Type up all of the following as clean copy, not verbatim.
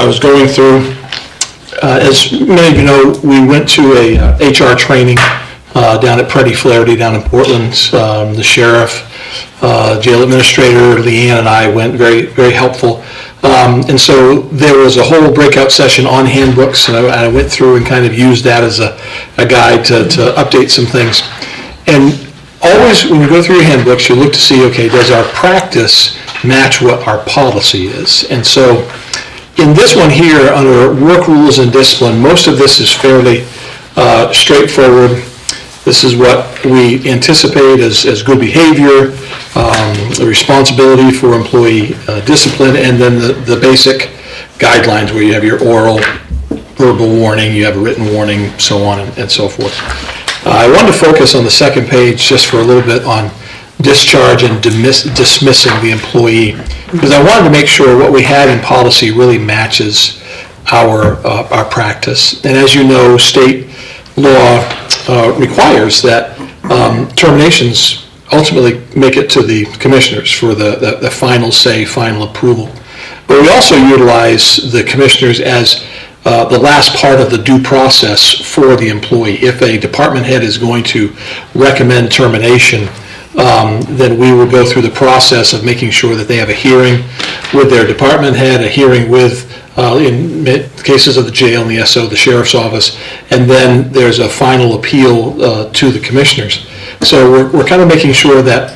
was going through, as many of you know, we went to a HR training down at Preddy Flaherty down in Portland. The sheriff, jail administrator, Leanne, and I went, very, very helpful. And so there was a whole breakout session on handbooks, and I went through and kind of used that as a guide to update some things. And always when you go through your handbooks, you look to see, okay, does our practice match what our policy is? And so in this one here, under work rules and discipline, most of this is fairly straightforward. This is what we anticipate as good behavior, the responsibility for employee discipline, and then the basic guidelines where you have your oral, verbal warning, you have a written warning, so on and so forth. I wanted to focus on the second page just for a little bit on discharge and dismissing the employee, because I wanted to make sure what we had in policy really matches our practice. And as you know, state law requires that terminations ultimately make it to the commissioners for the final say, final approval. But we also utilize the commissioners as the last part of the due process for the employee. If a department head is going to recommend termination, then we will go through the process of making sure that they have a hearing with their department head, a hearing with, in cases of the jail and the SO, the sheriff's office, and then there's a final appeal to the commissioners. So we're kind of making sure that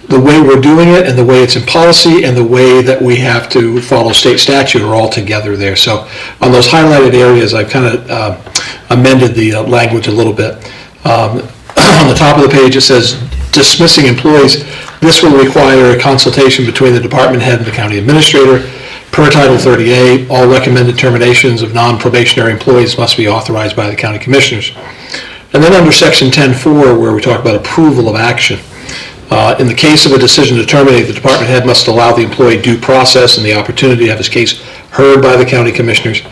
the way we're doing it and the way it's in policy and the way that we have to follow state statute are all together there. So on those highlighted areas, I've kind of amended the language a little bit. On the top of the page, it says dismissing employees. This will require a consultation between the department head and the county administrator. Per Title 30A, all recommended terminations of non-probationary employees must be authorized by the county commissioners. And then under Section 10.4, where we talk about approval of action, in the case of a decision to terminate, the department head must allow the employee due process and the opportunity to have his case heard by the county commissioners.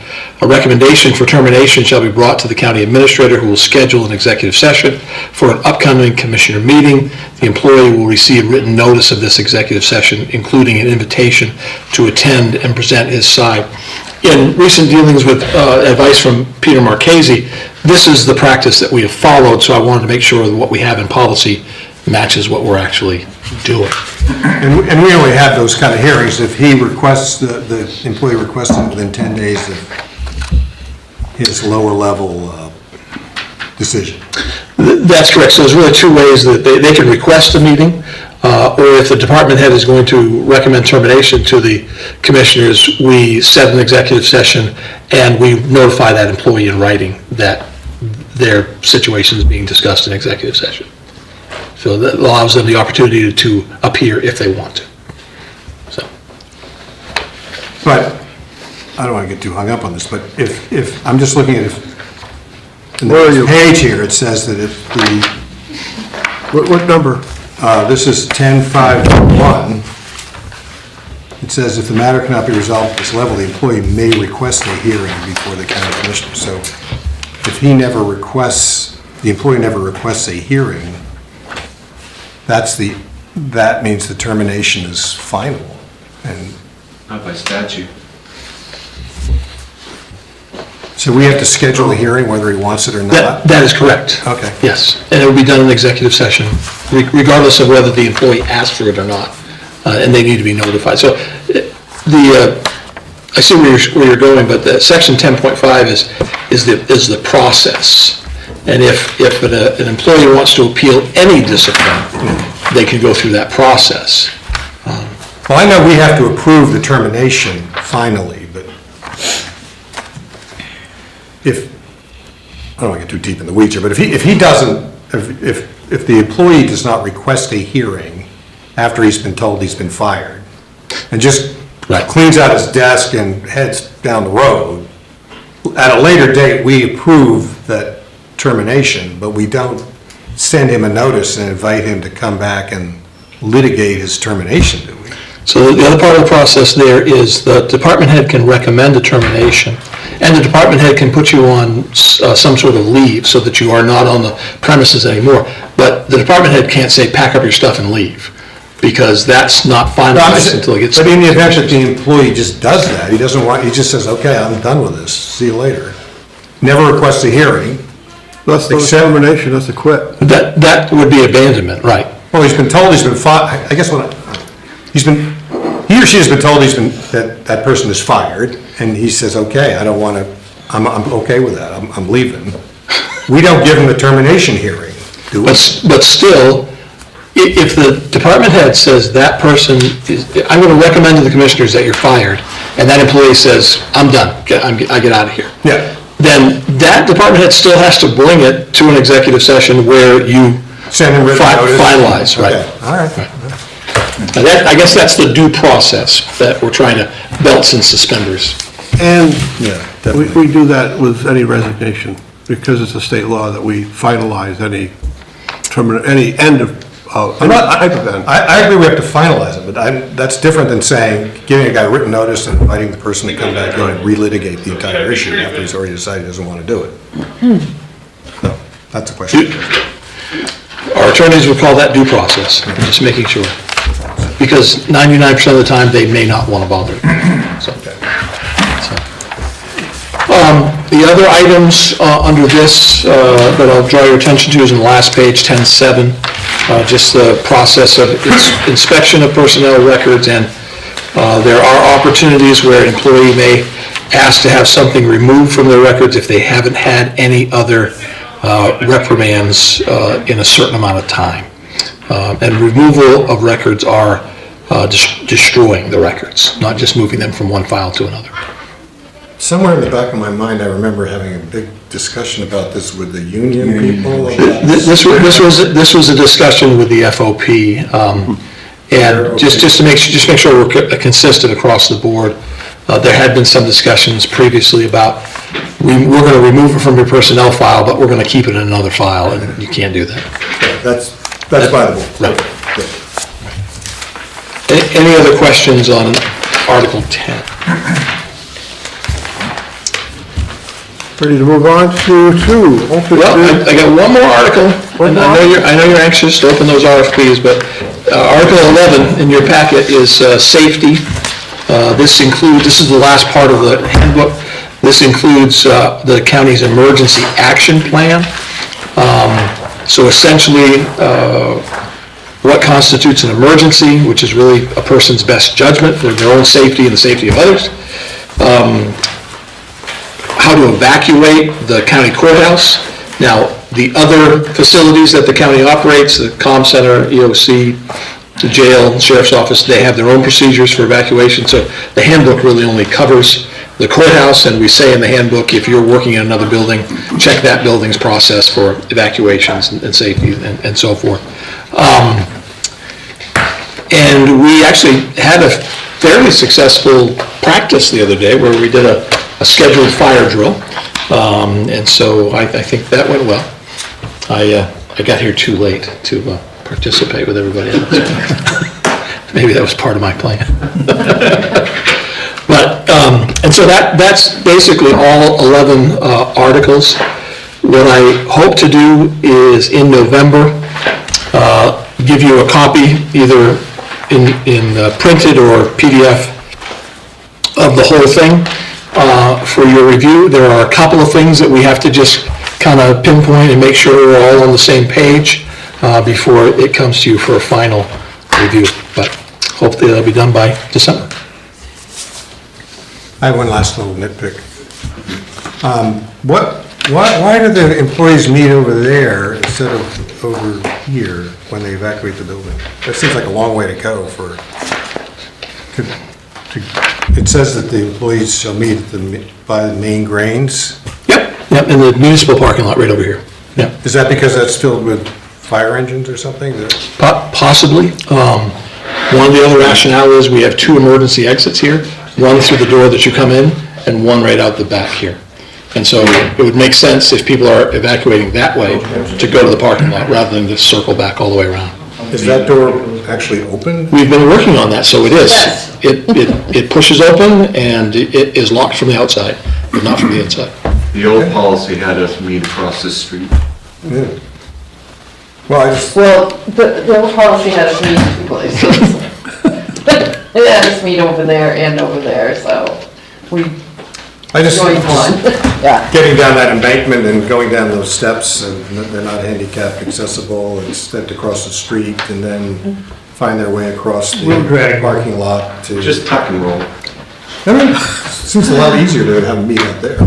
A recommendation for termination shall be brought to the county administrator, who will schedule an executive session for an upcoming commissioner meeting. The employee will receive written notice of this executive session, including an invitation to attend and present his side. In recent dealings with advice from Peter Marchese, this is the practice that we have followed, so I wanted to make sure that what we have in policy matches what we're actually doing. And we only have those kind of hearings if he requests, the employee requests it within 10 days of his lower level decision. That's correct. So there's really two ways that they can request a meeting, or if the department head is going to recommend termination to the commissioners, we set an executive session and we notify that employee in writing that their situation is being discussed in executive session. So that allows them the opportunity to appear if they want to. So. But I don't want to get too hung up on this, but if I'm just looking at in the page here, it says that if the What number? This is 10.5.1. It says if the matter cannot be resolved at this level, the employee may request a hearing before the county commissioner. So if he never requests, the employee never requests a hearing, that means the termination is final. And Not by statute. so we have to schedule a hearing whether he wants it or not? That is correct. Okay. Yes, and it will be done in executive session, regardless of whether the employee asked for it or not, and they need to be notified. So I see where you're going, but the section 10.5 is the process. And if an employee wants to appeal any discipline, they can go through that process. Well, I know we have to approve the termination finally, but I don't want to get too deep in the weeds here, but if he doesn't, if the employee does not request a hearing after he's been told he's been fired, and just cleans out his desk and heads down the road, at a later date, we approve that termination, but we don't send him a notice and invite him to come back and litigate his termination, do we? So the other part of the process there is the department head can recommend a termination, and the department head can put you on some sort of leave so that you are not on the premises anymore. But the department head can't say, pack up your stuff and leave. because that's not finalized until it gets. But in the event that the employee just does that, he just says, okay, I'm done with this, see you later. Never requests a hearing. That's the Except- termination, that's the quit. That would be abandonment, right? Well, he's been told he's been fired, I guess he or she has been told that person is fired, and he says, okay, I don't want to, I'm okay with that, I'm leaving. We don't give him a termination hearing, do we? But still, if the department head says that person is, I'm going to recommend to the commissioners that you're fired, and that employee says, I'm done, I get out of here. Yeah. Then that department head still has to bring it to an executive session where you Send him written notice? finalize, right? Okay, all right. And that, I guess that's the due process that we're trying to, belts and suspenders. And Yeah, we definitely. do that with any resignation, because it's a state law that we finalize any end of, any type of end. I agree we have to finalize it, but that's different than saying, giving a guy written notice and inviting the person to come back in and relitigate the entire issue after he's already decided he doesn't want to do it. So, that's a question. Our attorneys would call that due process, just making sure. Because 99% of the time, they may not want to bother. So. The other items under this that I'll draw your attention to is in the last page, 10.7, just the process of inspection of personnel records, and there are opportunities where an employee may ask to have something removed from their records if they haven't had any other reprimands in a certain amount of time. And removal of records are destroying the records, not just moving them from one file to another. Somewhere in the back of my mind, I remember having a big discussion about this with the union people. This was a discussion with the FOP, and just to make sure we're consistent across the board. There had been some discussions previously about, we're going to remove it from your personnel file, but we're going to keep it in another file, and you can't do that. That's by the book. Right. Any other questions on Article 10? Ready to move on to open Well, bid. I got one more article, and I know you're anxious to open those RFPs, but Article 11 in your packet is safety. This is the last part of the handbook. This includes the county's emergency action plan. So essentially, what constitutes an emergency, which is really a person's best judgment for their own safety and the safety of others. How to evacuate the county courthouse. Now, the other facilities that the county operates, the comm center, EOC, the jail, the sheriff's office, they have their own procedures for evacuation. So the handbook really only covers the courthouse, and we say in the handbook, if you're working in another building, check that building's process for evacuations and safety and so forth. And we actually had a fairly successful practice the other day where we did a scheduled fire drill, and so I think that went well. I got here too late to participate with everybody else. Maybe that was part of my plan. But, and so that's basically all 11 articles. What I hope to do is in November, give you a copy, either in printed or PDF of the whole thing for your review. There are a couple of things that we have to just kind of pinpoint and make sure we're all on the same page before it comes to you for a final review. But hopefully that'll be done by December. I have one last little nitpick. Why do the employees meet over there instead of over here when they evacuate the building? That seems like a long way to go for, it says that the employees shall meet by the Maine Grains. Yep, in the municipal parking lot right over here. Yep. Is that because that's filled with fire engines or something? Possibly. One of the other rationale is we have two emergency exits here, one through the door that you come in and one right out the back here. And so it would make sense if people are evacuating that way to go to the parking lot rather than just circle back all the way around. Is that door actually open? We've been working on that, so it is. Yes. It pushes open and it is locked from the outside, but not from the inside. The old policy had us meet across the street. Yeah. Well, I just, Well, the policy had us meet in two places. It had us meet over there and over there, so we I just, joined one. Yeah. getting down that embankment and going down those steps, and they're not handicap accessible, instead to cross the street and then find their way across the parking lot to. Just tuck and roll. I mean, seems a lot easier to have a meet out there,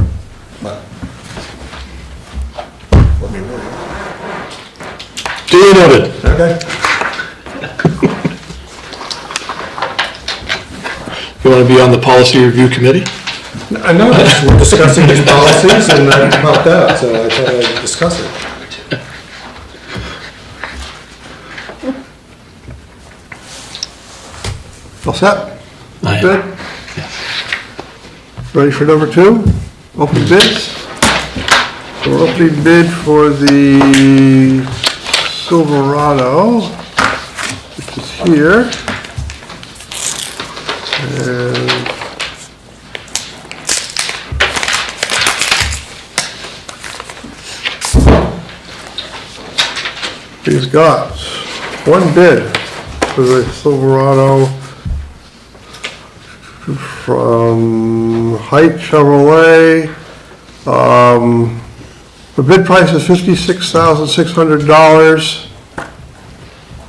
but. Let me know. Duly noted. Okay. You want to be on the policy review committee? I know, we're discussing these policies and that popped out, so I thought I'd discuss it. All set? I am. Good? Ready for number 2? Open bids? So we're opening bid for the Silverado, which is here. And he's got one bid for the Silverado from Height Chevrolet. The bid price is $56,600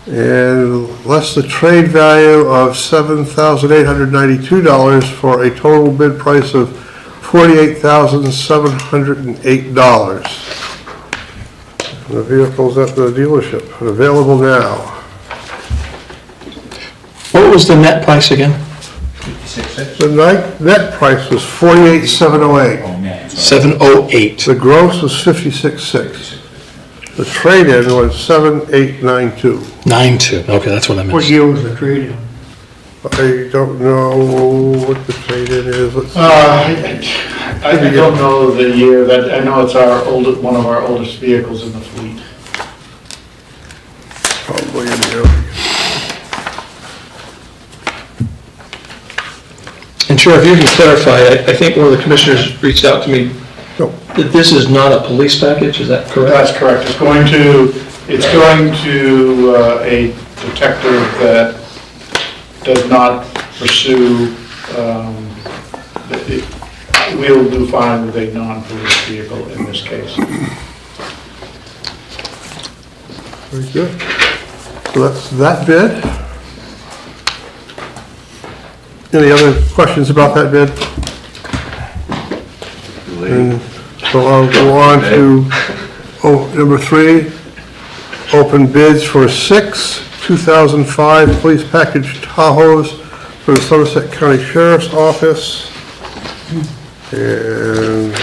and less the trade value of $7,892 for a total bid price of $48,708. The vehicle's at the dealership, and available now. What was the net price again? The net price was $48,708. 708. The gross was $56,600. The trade-in was $7,892. 92. Okay, that's what I What missed. year was the trade-in? I don't know what the trade-in is. Let's see. I don't know the year, that, I know it's one of our oldest vehicles in the fleet. Probably in the early. And Sheriff, you can clarify, I think one of the commissioners reached out to me, No. that this is not a police package, is that correct? That's correct, it's going to a detective that does not pursue, we'll do fine with a non-police vehicle in this case. Very good. So that's that bid. Any other questions about that bid? And so I'll go on to, number 3, open bids for 6 2005 police package Tahoes for the Somerset County Sheriff's Office. And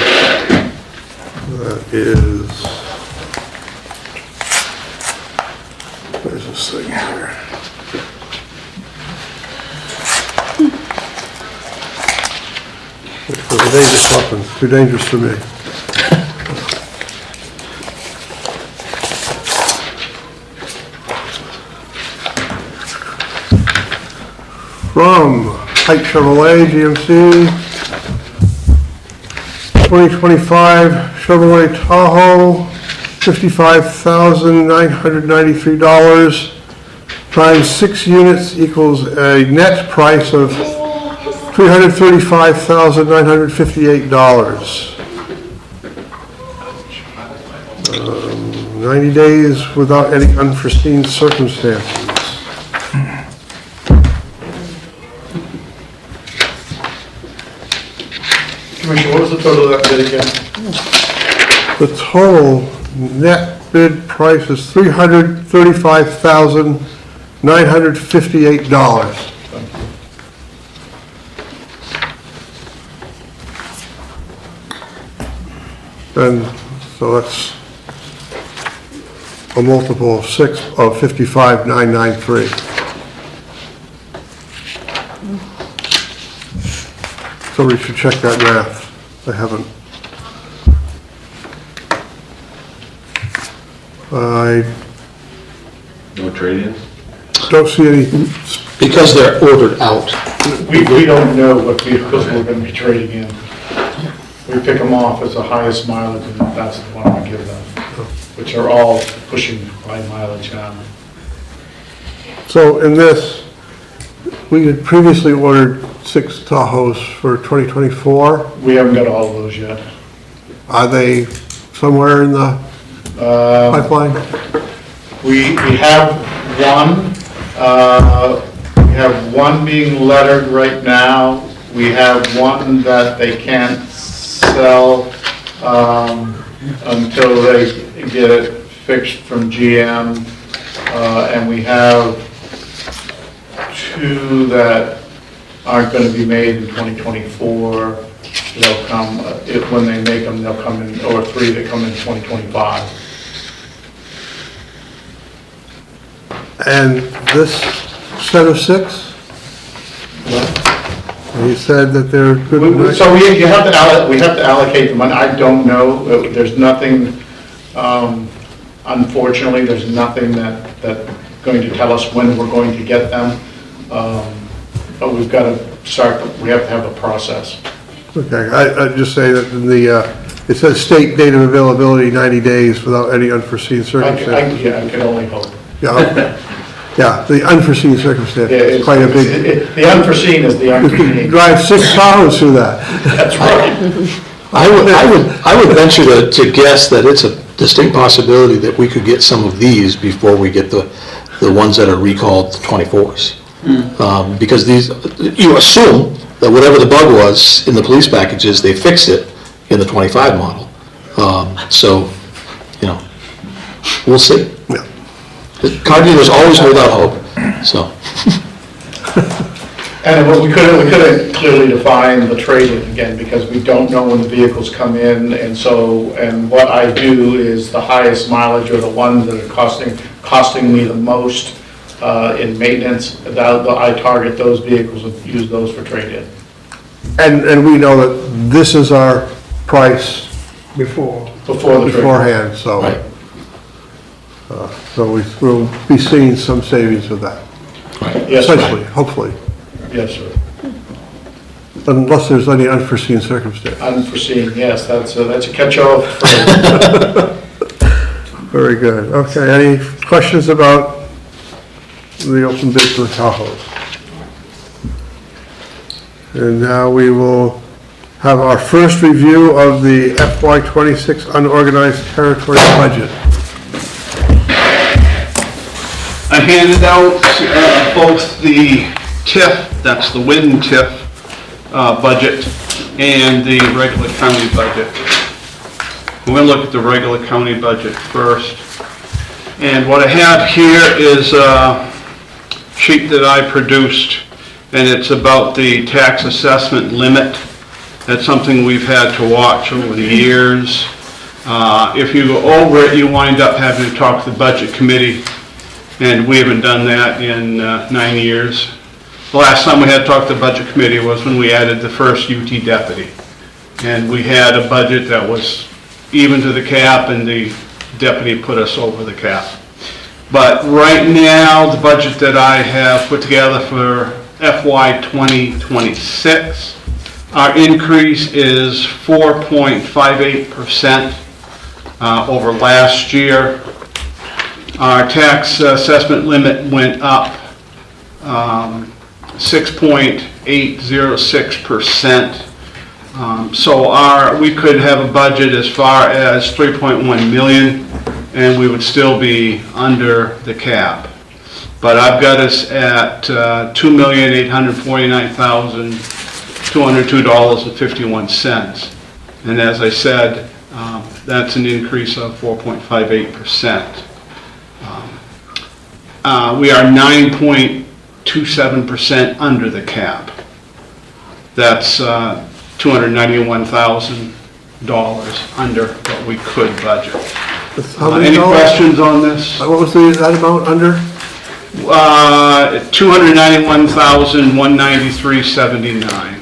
that is, where's this thing here? It's a dangerous weapon, too dangerous for me. From Height Chevrolet, GMC, 2025 Chevrolet Tahoe, $55,993, times 6 units equals a net price of $335,958. 90 days without any unforeseen circumstances. Commissioner, what was the total of that bid again? The total net bid price is $335,958. And so that's a multiple of 6 of 55,993. Somebody should check that math. I haven't. I No trade-ins? don't see any, Because they're ordered out. We don't know what vehicles we're gonna be trading in. We pick them off as the highest mileage, and that's the one we give them. which are all pushing high mileage now. So in this, we had previously ordered 6 Tahoes for 2024. We haven't got all of those yet. Are they somewhere in the pipeline? We have one, we have one being lettered right now. We have one that they can't sell, until they get it fixed from GM. And we have 2 that aren't gonna be made in 2024. They'll come, when they make them, they'll come in, or 3 that come in 2025. And this set of 6? He said that they're good. So we have to allocate the money. I don't know, there's nothing, unfortunately, there's nothing that going to tell us when we're going to get them. But we've got to start, we have to have a process. Okay, I'd just say that in the, it says state date of availability 90 days without any unforeseen circumstances. I can only hope. Yeah, okay. Yeah, the unforeseen circumstance is quite a big, The unforeseen is the you could unforeseen. drive 6 Tahoes through that. That's right. I would venture to guess that it's a distinct possibility that we could get some of these before we get the ones that are recalled 24s. Because these, you assume that whatever the bug was in the police packages, they fixed it in the 25 model. So, we'll see. Yeah. Car dealers always hold out hope, so. And we couldn't clearly define the trade-in again, because we don't know when the vehicles come in, and what I do is the highest mileage, or the ones that are costing me the most in maintenance, I target those vehicles and use those for trade-in. And we know that this is our price Before the trade-in. beforehand, so. Right. So we'll be seeing some savings with that, Yes, sir. essentially, hopefully, Yes, sir. unless there's any unforeseen circumstance. Unforeseen, yes, that's a catch-all phrase. Very good. Okay, any questions about the open bid for the Tahoes? And now we will have our first review of the FY26 unorganized territory budget. I handed out both the TIF, that's the wind TIF budget, and the regular county budget. We're going to look at the regular county budget first. And what I have here is a sheet that I produced, and it's about the tax assessment limit. That's something we've had to watch over the years. If you go over it, you wind up having to talk to the budget committee, and we haven't done that in 9 years. The last time we had to talk to the budget committee was when we added the first UT deputy. And we had a budget that was even to the cap, and the deputy put us over the cap. But right now, the budget that I have put together for FY 2026, our increase is 4.58% over last year. Our tax assessment limit went up 6.806%. So we could have a budget as far as 3.1 million, and we would still be under the cap. But I've got us at $2,849,202.51. And as I said, that's an increase of 4.58%. We are 9.27% under the cap. That's $291,000 under what we could budget. How many Any dollars? questions on this? What was that amount under? $291,193.79.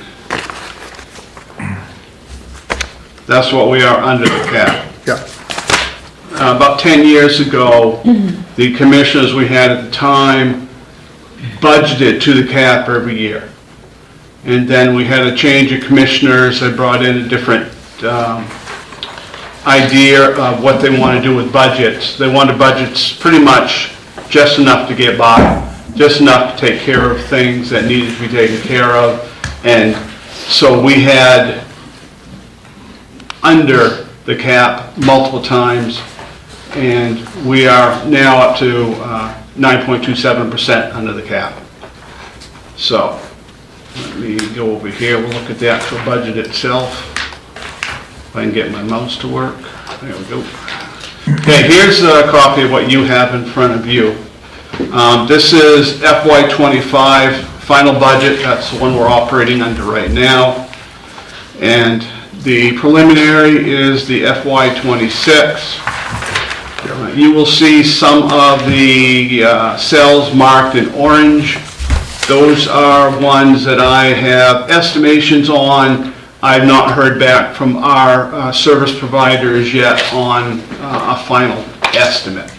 That's what we are under the cap. Yeah. About 10 years ago, the commissioners we had at the time budgeted to the cap every year. And then we had a change of commissioners. They brought in a different idea of what they want to do with budgets. They wanted budgets pretty much just enough to get by, just enough to take care of things that needed to be taken care of. And so we had under the cap multiple times, and we are now up to 9.27% under the cap. So let me go over here, we'll look at the actual budget itself. If I can get my mouse to work. There we go. Okay, here's a copy of what you have in front of you. This is FY25 final budget. That's the one we're operating under right now. And the preliminary is the FY26. You will see some of the cells marked in orange. Those are ones that I have estimations on. I've not heard back from our service providers yet on a final estimate.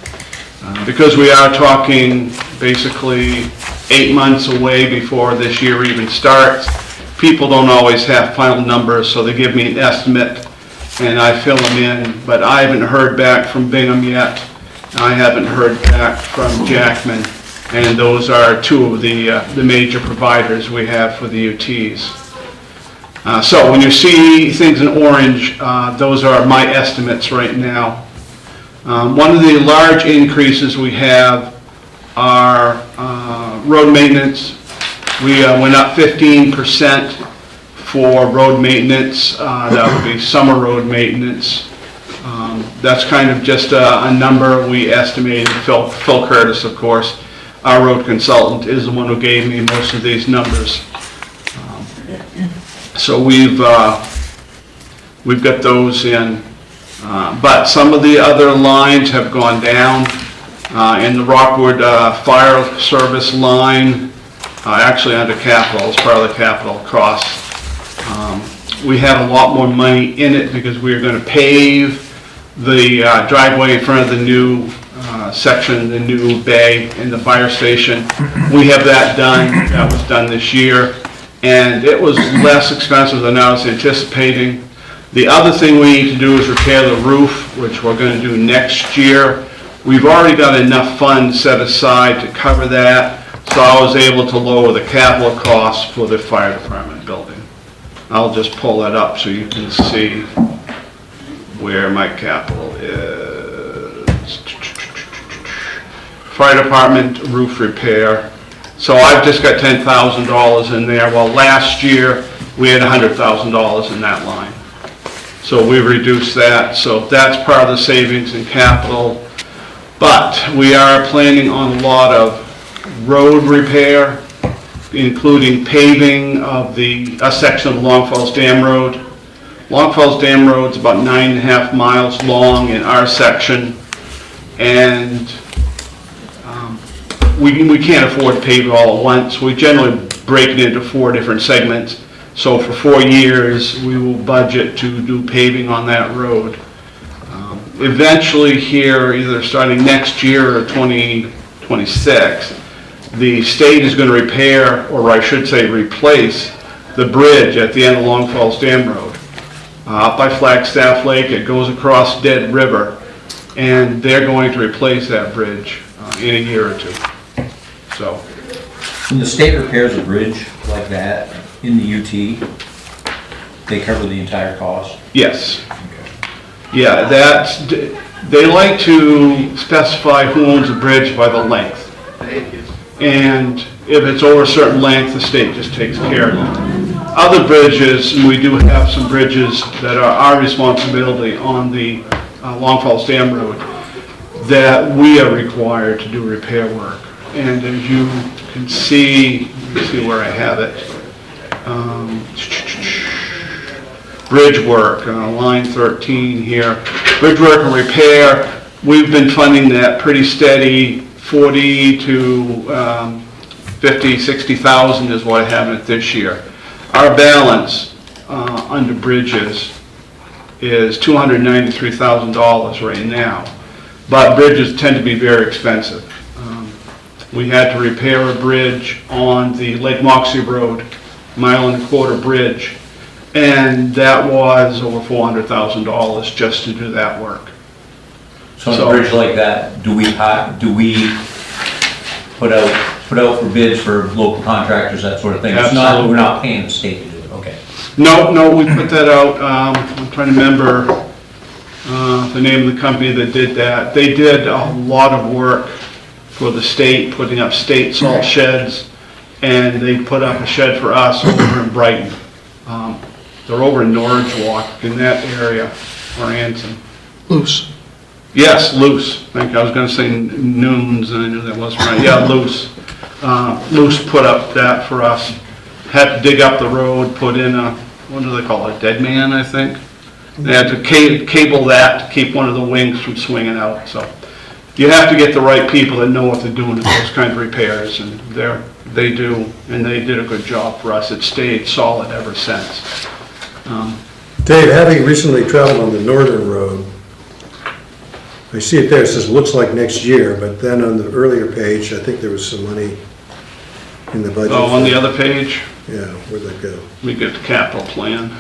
Because we are talking basically 8 months away before this year even starts, people don't always have final numbers, so they give me an estimate and I fill them in, but I haven't heard back from Bingham yet. I haven't heard back from Jackman, and those are two of the major providers we have for the UTs. So when you see things in orange, those are my estimates right now. One of the large increases we have are road maintenance. We went up 15% for road maintenance. That would be summer road maintenance. That's kind of just a number we estimated. Phil Curtis, of course, our road consultant, is the one who gave me most of these numbers. So we've got those in. But some of the other lines have gone down. In the Rockwood Fire Service line, actually under capital, as part of the capital costs, we have a lot more money in it because we are going to pave the driveway in front of the new section, the new bay in the fire station. We have that done. That was done this year, and it was less expensive than I was anticipating. The other thing we need to do is repair the roof, which we're going to do next year. We've already got enough funds set aside to cover that, so I was able to lower the capital costs for the fire department building. I'll just pull that up so you can see where my capital is. Fire department roof repair. So I've just got $10,000 in there. Well, last year we had $100,000 in that line. So we've reduced that, so that's part of the savings in capital. But we are planning on a lot of road repair, including paving of a section of Long Falls Dam Road. Long Falls Dam Road's about 9.5 miles long in our section, and we can't afford to pave it all at once. We generally break it into 4 different segments. So for 4 years, we will budget to do paving on that road. Eventually here, either starting next year or 2026, the state is going to repair, or I should say replace, the bridge at the end of Long Falls Dam Road. Up by Flagstaff Lake, it goes across Dead River, and they're going to replace that bridge in a year or 2. So, When the state repairs a bridge like that in the UT, they cover the entire cost? yes. Yeah, they like to specify who owns a bridge by the length. And if it's over a certain length, the state just takes care of it. Other bridges, and we do have some bridges that are our responsibility on the Long Falls Dam Road, that we are required to do repair work. And as you can see, let me see where I have it. Bridge work, line 13 here. Bridge work and repair, we've been funding that pretty steady, 40 to 50, 60,000 is what I have in it this year. Our balance under bridges is $293,000 right now, but bridges tend to be very expensive. We had to repair a bridge on the Lake Moxie Road, 1.25 mile bridge, And that was over $400,000 just to do that work. So on a bridge like that, do we put out for bids for local contractors, that sort of thing? It's not, Absolutely. we're not paying the state to do it, okay. No, we put that out, I'm trying to remember the name of the company that did that. They did a lot of work for the state, putting up state salt sheds, and they put up a shed for us over in Brighton. They're over in Norwich Walk, in that area, or Anson. Loose. Yes, Luce. Thank you. I was gonna say Noons, and I knew that wasn't right. Yeah, Luce. Luce put up that for us. Had to dig up the road, put in a, what do they call it, a dead man, I think? They had to cable that to keep one of the wings from swinging out, so. You have to get the right people that know what they're doing in those kind of repairs, and they do, and they did a good job for us. It stayed solid ever since. Dave, having recently traveled on the northern road, I see it there, it says, looks like next year, but then on the earlier page, I think there was some money in the budget. Oh, on the other page, Yeah, where'd that go? we get the capital plan.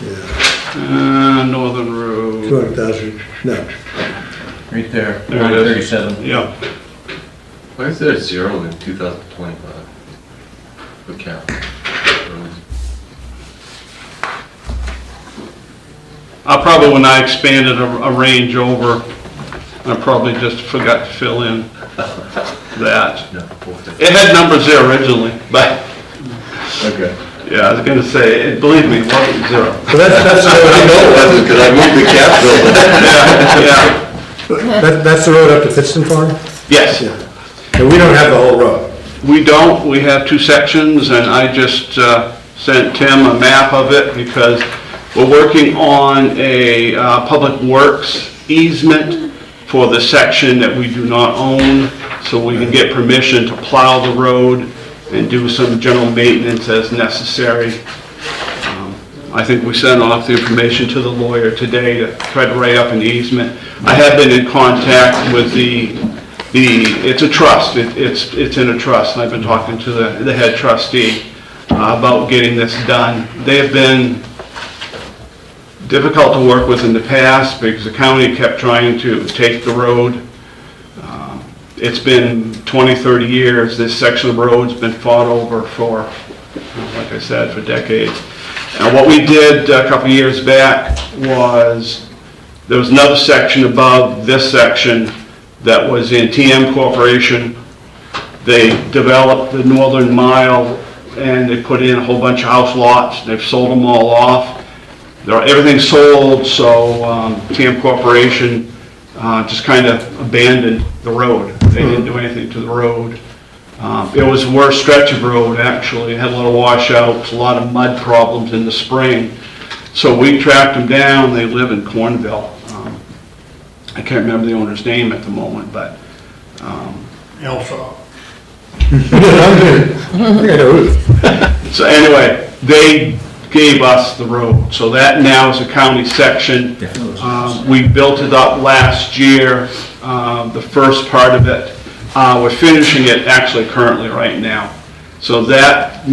Yeah, Northern Road. 200,000, no. Right there, There it line is. 37. Yeah. Why is there 0 in 2025? For capital roads? Probably when I expanded a range over, I probably just forgot to fill in that. No, 450. It had numbers there originally, but, Okay. yeah, I was gonna say, believe me, it wasn't 0. So that's the road, I know it wasn't, because I moved the capital. Yeah, that's the road up to Pittston Farm? yes. And we don't have the whole road. We don't, we have 2 sections, and I just sent Tim a map of it because we're working on a public works easement for the section that we do not own, so we can get permission to plow the road and do some general maintenance as necessary. I think we sent off the information to the lawyer today to try to write up an easement. I have been in contact with it's a trust, it's in a trust, and I've been talking to the head trustee about getting this done. They have been difficult to work with in the past because the county kept trying to take the road. It's been 20, 30 years, this section of road's been fought over for, like I said, for decades. And what we did a couple years back was, there was another section above this section that was in TM Corporation. They developed the northern mile and they put in a whole bunch of house lots. They've sold them all off. Everything's sold, so TM Corporation just kind of abandoned the road. They didn't do anything to the road. It was a worse stretch of road, actually. It had a lot of washouts, a lot of mud problems in the spring. So we tracked them down. They live in Cornville. I can't remember the owner's name at the moment, but Alpha. so anyway, they gave us the road. So that now is a county section. We built it up last year, the first part of it. We're finishing it actually currently right now. So that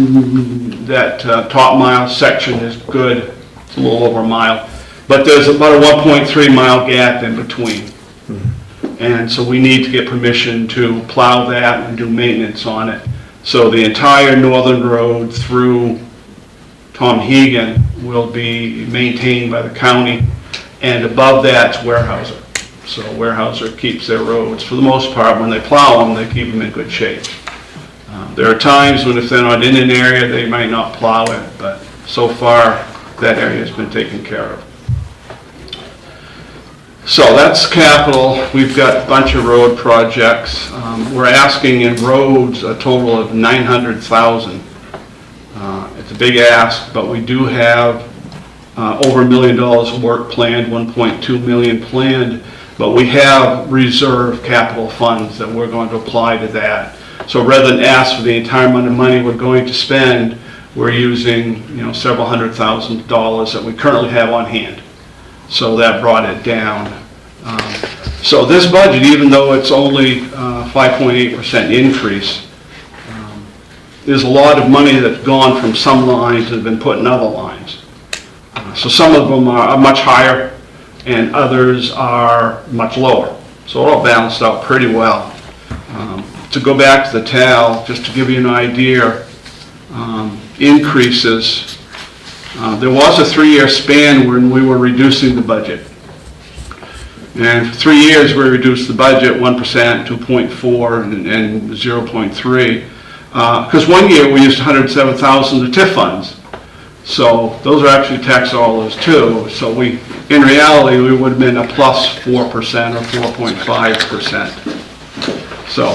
top mile section is good. It's a little over a mile. But there's about a 1.3 mile gap in between. And so we need to get permission to plow that and do maintenance on it. So the entire northern road through Tom Hegan will be maintained by the county. And above that's Weyerhaeuser. So Weyerhaeuser keeps their roads. For the most part, when they plow them, they keep them in good shape. There are times when if they're not in an area, they might not plow it, but so far, that area has been taken care of. So that's capital. We've got a bunch of road projects. We're asking in roads a total of $900,000. It's a big ask, but we do have over $1 million of work planned, 1.2 million planned, but we have reserve capital funds that we're going to apply to that. So rather than ask for the entire amount of money we're going to spend, we're using, several $100,000 that we currently have on hand. So that brought it down. So this budget, even though it's only 5.8% increase, there's a lot of money that's gone from some lines that have been put in other lines. So some of them are much higher and others are much lower. So it all balanced out pretty well. To go back to the TAL, just to give you an idea, increases, there was a 3-year span when we were reducing the budget. And for 3 years, we reduced the budget 1%, 2.4, and 0.3. Because 1 year, we used 107,000 to TIF funds. So those are actually tax dollars too. So in reality, we would have been a plus 4% or 4.5%. So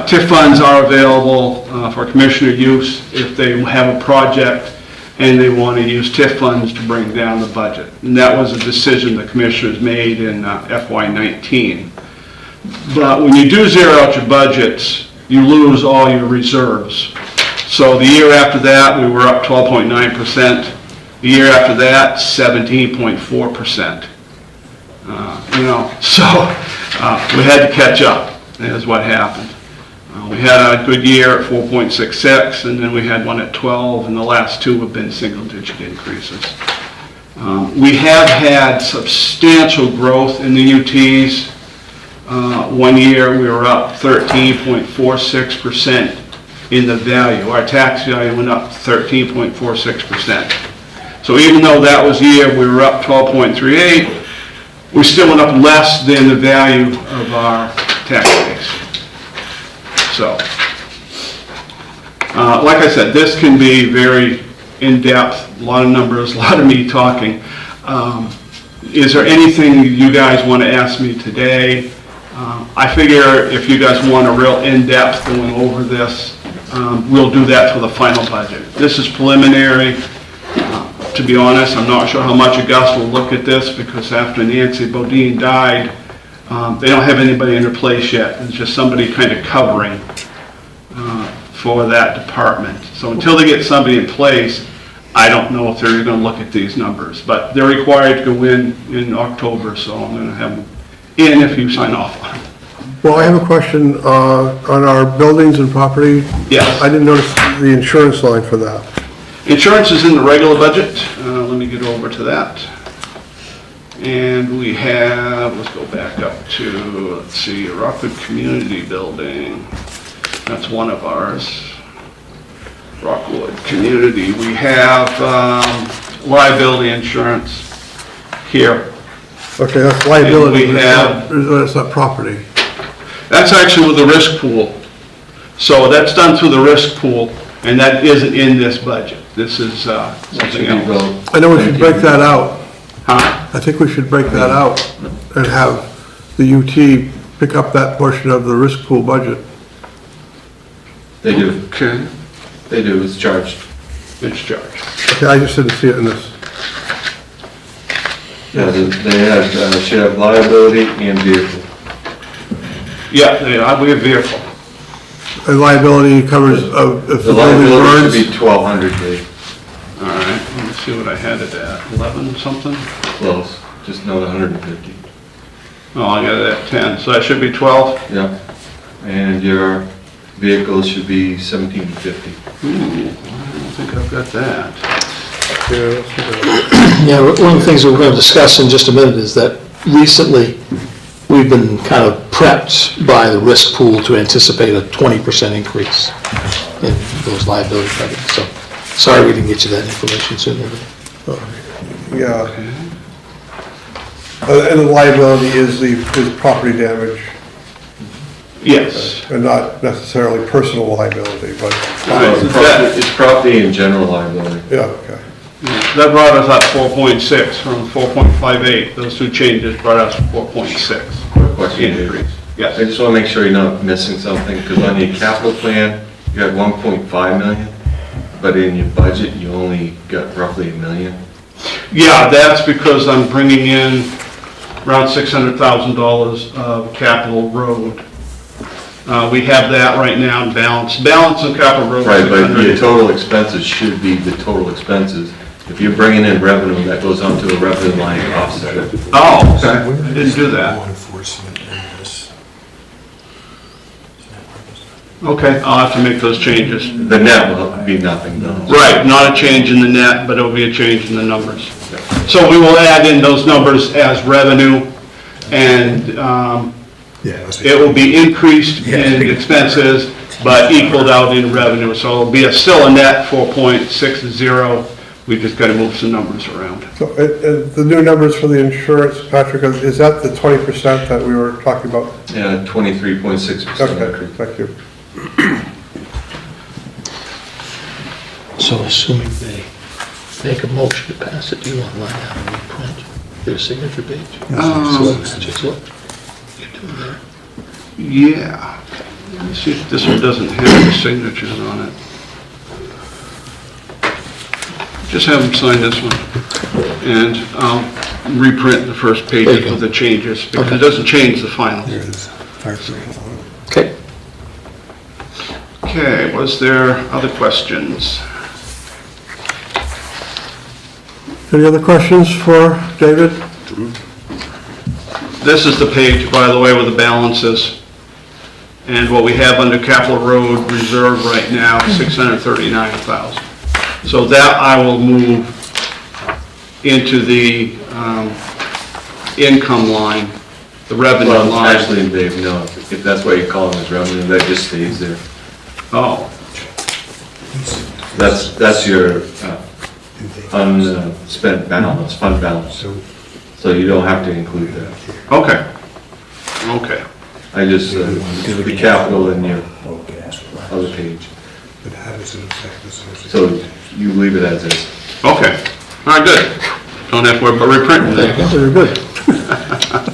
TIF funds are available for commissioner use if they have a project and they want to use TIF funds to bring down the budget. And that was a decision the commissioners made in FY19. But when you do zero out your budgets, you lose all your reserves. So the year after that, we were up 12.9%. The year after that, 17.4%. So we had to catch up, is what happened. We had a good year at 4.66, and then we had one at 12, and the last two have been single-digit increases. We have had substantial growth in the UTs. 1 year, we were up 13.46% in the value. Our tax value went up 13.46%. So even though that was the year we were up 12.38, we still went up less than the value of our tax base. So, like I said, this can be very in-depth, a lot of numbers, a lot of me talking. Is there anything you guys want to ask me today? I figure if you guys want a real in-depth going over this, we'll do that for the final budget. This is preliminary. To be honest, I'm not sure how much Augusta will look at this because after Nancy Bodine died, they don't have anybody in her place yet. It's just somebody kind of covering for that department. So until they get somebody in place, I don't know if they're going to look at these numbers. But they're required to go in October, so I'm going to have them in if you sign off on it. Well, I have a question on our buildings and property. Yes. I didn't notice the insurance line for that. Insurance is in the regular budget. Let me get over to that. And we have, let's go back up to, let's see, Rockwood Community Building. That's one of ours. Rockwood Community. We have liability insurance here. Okay, that's liability. And we have- That's not property. That's actually with the risk pool. So that's done through the risk pool, and that isn't in this budget. This is something else. I know we should break that out. Huh? I think we should break that out and have the UT pick up that portion of the risk pool budget. They do, Okay, they do, it's charged. it's charged. Okay, I just didn't see it in this. Yeah, should have liability and vehicle. Yeah, we have vehicle. And liability covers if The the building liability burns. should be 1,200, Dave. All right, let me see what I had it at, 11 something? Close, just not 150. Oh, I got it at 10, so that should be 12? Yeah. And your vehicles should be 1,750. Ooh, I don't think I've got that. Yeah, let's look at it. Yeah, one of the things that we're going to discuss in just a minute is that recently, we've been kind of prepped by the risk pool to anticipate a 20% increase in those liability covers. So, sorry we didn't get you that information sooner. Yeah. And the liability is property damage, Yes. and not necessarily personal liability, but, It's property and general liability. yeah, okay. That brought us up 4.6 from 4.58. Those two changes brought us 4.6 Quick question, Dave. increase. I Yes. just want to make sure you're not missing something, because on your capital plan, you had 1.5 million, but in your budget, you only got roughly $1 million. Yeah, that's because I'm bringing in around $600,000 of capital road. We have that right now in balance. Balance in capital road. Right, but 600. your total expenses should be the total expenses. If you're bringing in revenue, that goes onto a revenue line to offset it. Oh, okay. I didn't do that. Okay, I'll have to make those changes. The net will be nothing though. Right, not a change in the net, but it'll be a change in the numbers. So we will add in those numbers as revenue, and Yeah, that's it will be increased in expenses, but equaled out in revenue. So it'll be still a net 4.60. We just got to move some numbers around. So, the new numbers for the insurance, Patrick, is that the 20% that we were talking about? Yeah, 23.6% Okay, increase. thank you. So assuming they make a motion to pass it, do you want to line out and reprint their signature page? Just look. You do there. Yeah. Let me see if this one doesn't have the signatures on it. Just have them sign this one, and I'll reprint the first There you pages go. with the changes, because Okay. it doesn't change the final. There it is. Fire station. Okay. Okay, was there other questions? Any other questions for David? This is the page, by the way, with the balances, and what we have under capital road reserve right now, 639,000. So that I will move into the income line, the revenue Well, line. actually, Dave, no, if that's what you call it as revenue, that just stays there. Oh, That's your unspent balance, fund balance. So you don't have to include that. okay, okay. I just, the capital in your other page. But how does it affect the social? So you leave it as is. Okay, all right, good. Don't have to worry about reprinting There you that. go. Very good.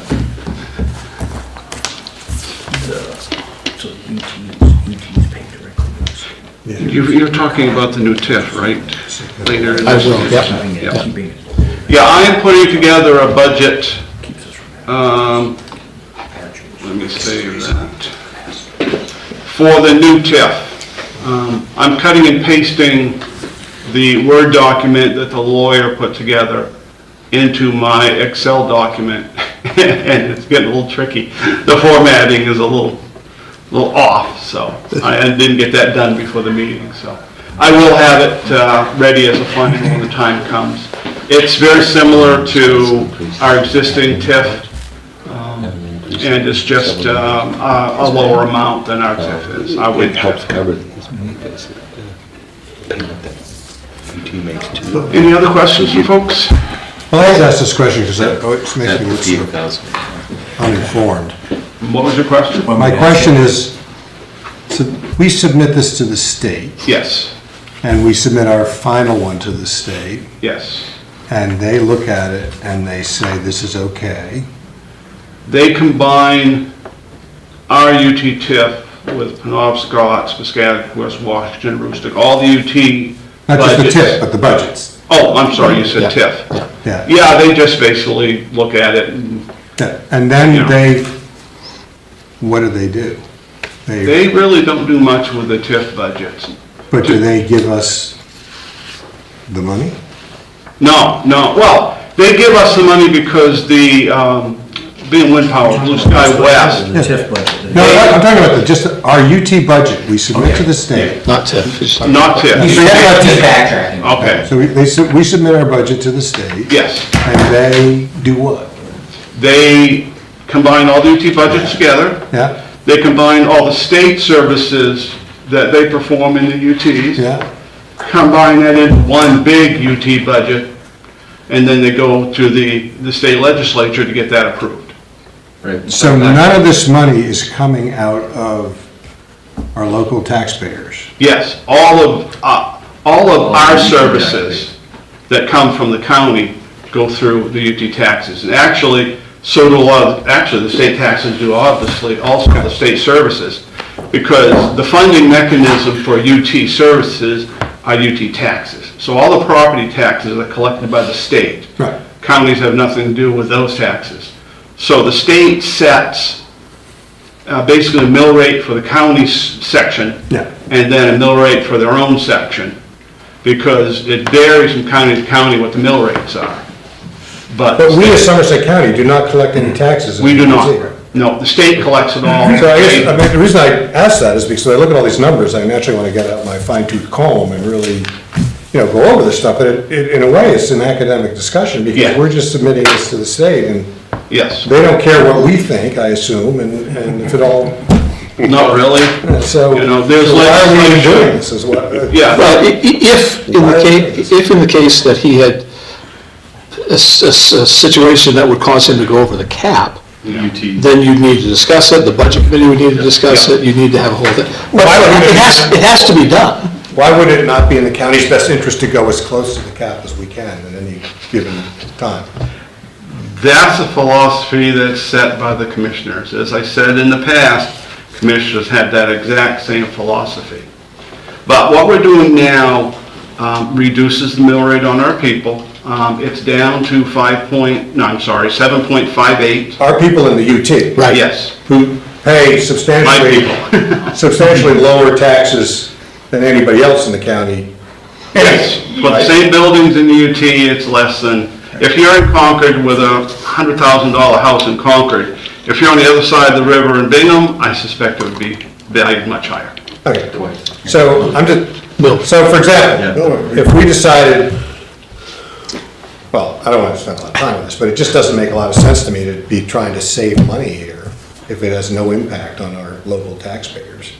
So UT's paid directly. You're talking about the new TIF, right? Later in I this- will, yep. Yeah. Keeping it, Yeah, I am putting together a budget, keeps us from let me save that, for the new TIF. I'm cutting and pasting the Word document that the lawyer put together into my Excel document, and it's getting a little tricky. The formatting is a little off, so I didn't get that done before the meeting, so. I will have it ready as a final when the time comes. It's very similar to our existing TIF, and it's just a lower amount than our TIF is. I would cover this payment that UT makes to. Any other questions from folks? Well, I always ask this question because it always makes me look so 58,000. uninformed. What was your question? My question is, so we submit this to the state, Yes, and we submit our final one to the state, yes. and they look at it and they say, this is okay. They combine our UT TIF with Penobscot, Piscataqua, West Washington, Aroostook, all the UT Not just the budgets. tip, but the budgets. Oh, I'm sorry, you said Yeah. TIF. Yeah. Yeah, they just basically look at it, and Yeah. And then Yeah. they, what do? they really don't do much with the TIF budgets. But do they give us the money? No, well, they give us the money because the, being wind power, Blue Sky West, the TIF budget. No, I'm talking about just our UT budget, we submit to the state. Not TIF. it's- not TIF. He's backtracking. Okay, So we submit our budget to the state, yes. and they do what? They combine all the UT budgets together. Yeah, They combine all the state services that they perform in the UTs. yeah, Combine that into one big UT budget, and then they go to the state legislature to get that approved. Right. so none of this money is coming out of our local taxpayers. Yes, all of our services that come from the county go through the UT taxes. And actually, so do a lot of, actually, the state taxes do obviously also the state services, because the funding mechanism for UT services are UT taxes. So all the property taxes are collected by the state. Right. Counties have nothing to do with those taxes. So the state sets basically a mill rate for the county section, Yeah. and then a mill rate for their own section, because it varies from county to county what the mill rates are. But we as Somerset County do not collect any taxes. in We do not. UT. No, the state collects it all. So I guess, I mean, the reason I ask that is because when I look at all these numbers, I naturally want to get out my fine tooth comb and really, go over this stuff, but in a way, it's an academic discussion, because Yeah. we're just submitting this to the state, and Yes, they don't care what we think, I assume, and if it all, not really. so, There's so why are we even legislation. doing this, is what? Yeah. Well, if in the case that he had a situation that would cause him to go over the cap, UT. then you'd need to discuss it, the budget committee would need to discuss it, you need to have a whole thing. But Why would we- it has to be done. Why would it not be in the county's best interest to go as close to the cap as we can at any given time? That's a philosophy that's set by the commissioners. As I said in the past, commissioners had that exact same philosophy. But what we're doing now reduces the mill rate on our people. It's down to 7.58. Our people in the UT. Right. Yes, Who pay substantially, My substantially lower taxes than anybody else in the county. yes. For the same buildings in the UT, it's less than, if you're in Concord with a $100,000 house in Concord, if you're on the other side of the river in Bingham, I suspect it would be valued much higher. Okay, Twice. so I'm just, so for example, if we decided, well, I don't want to spend a lot of time on this, but it just doesn't make a lot of sense to me to be trying to save money here if it has no impact on our local taxpayers.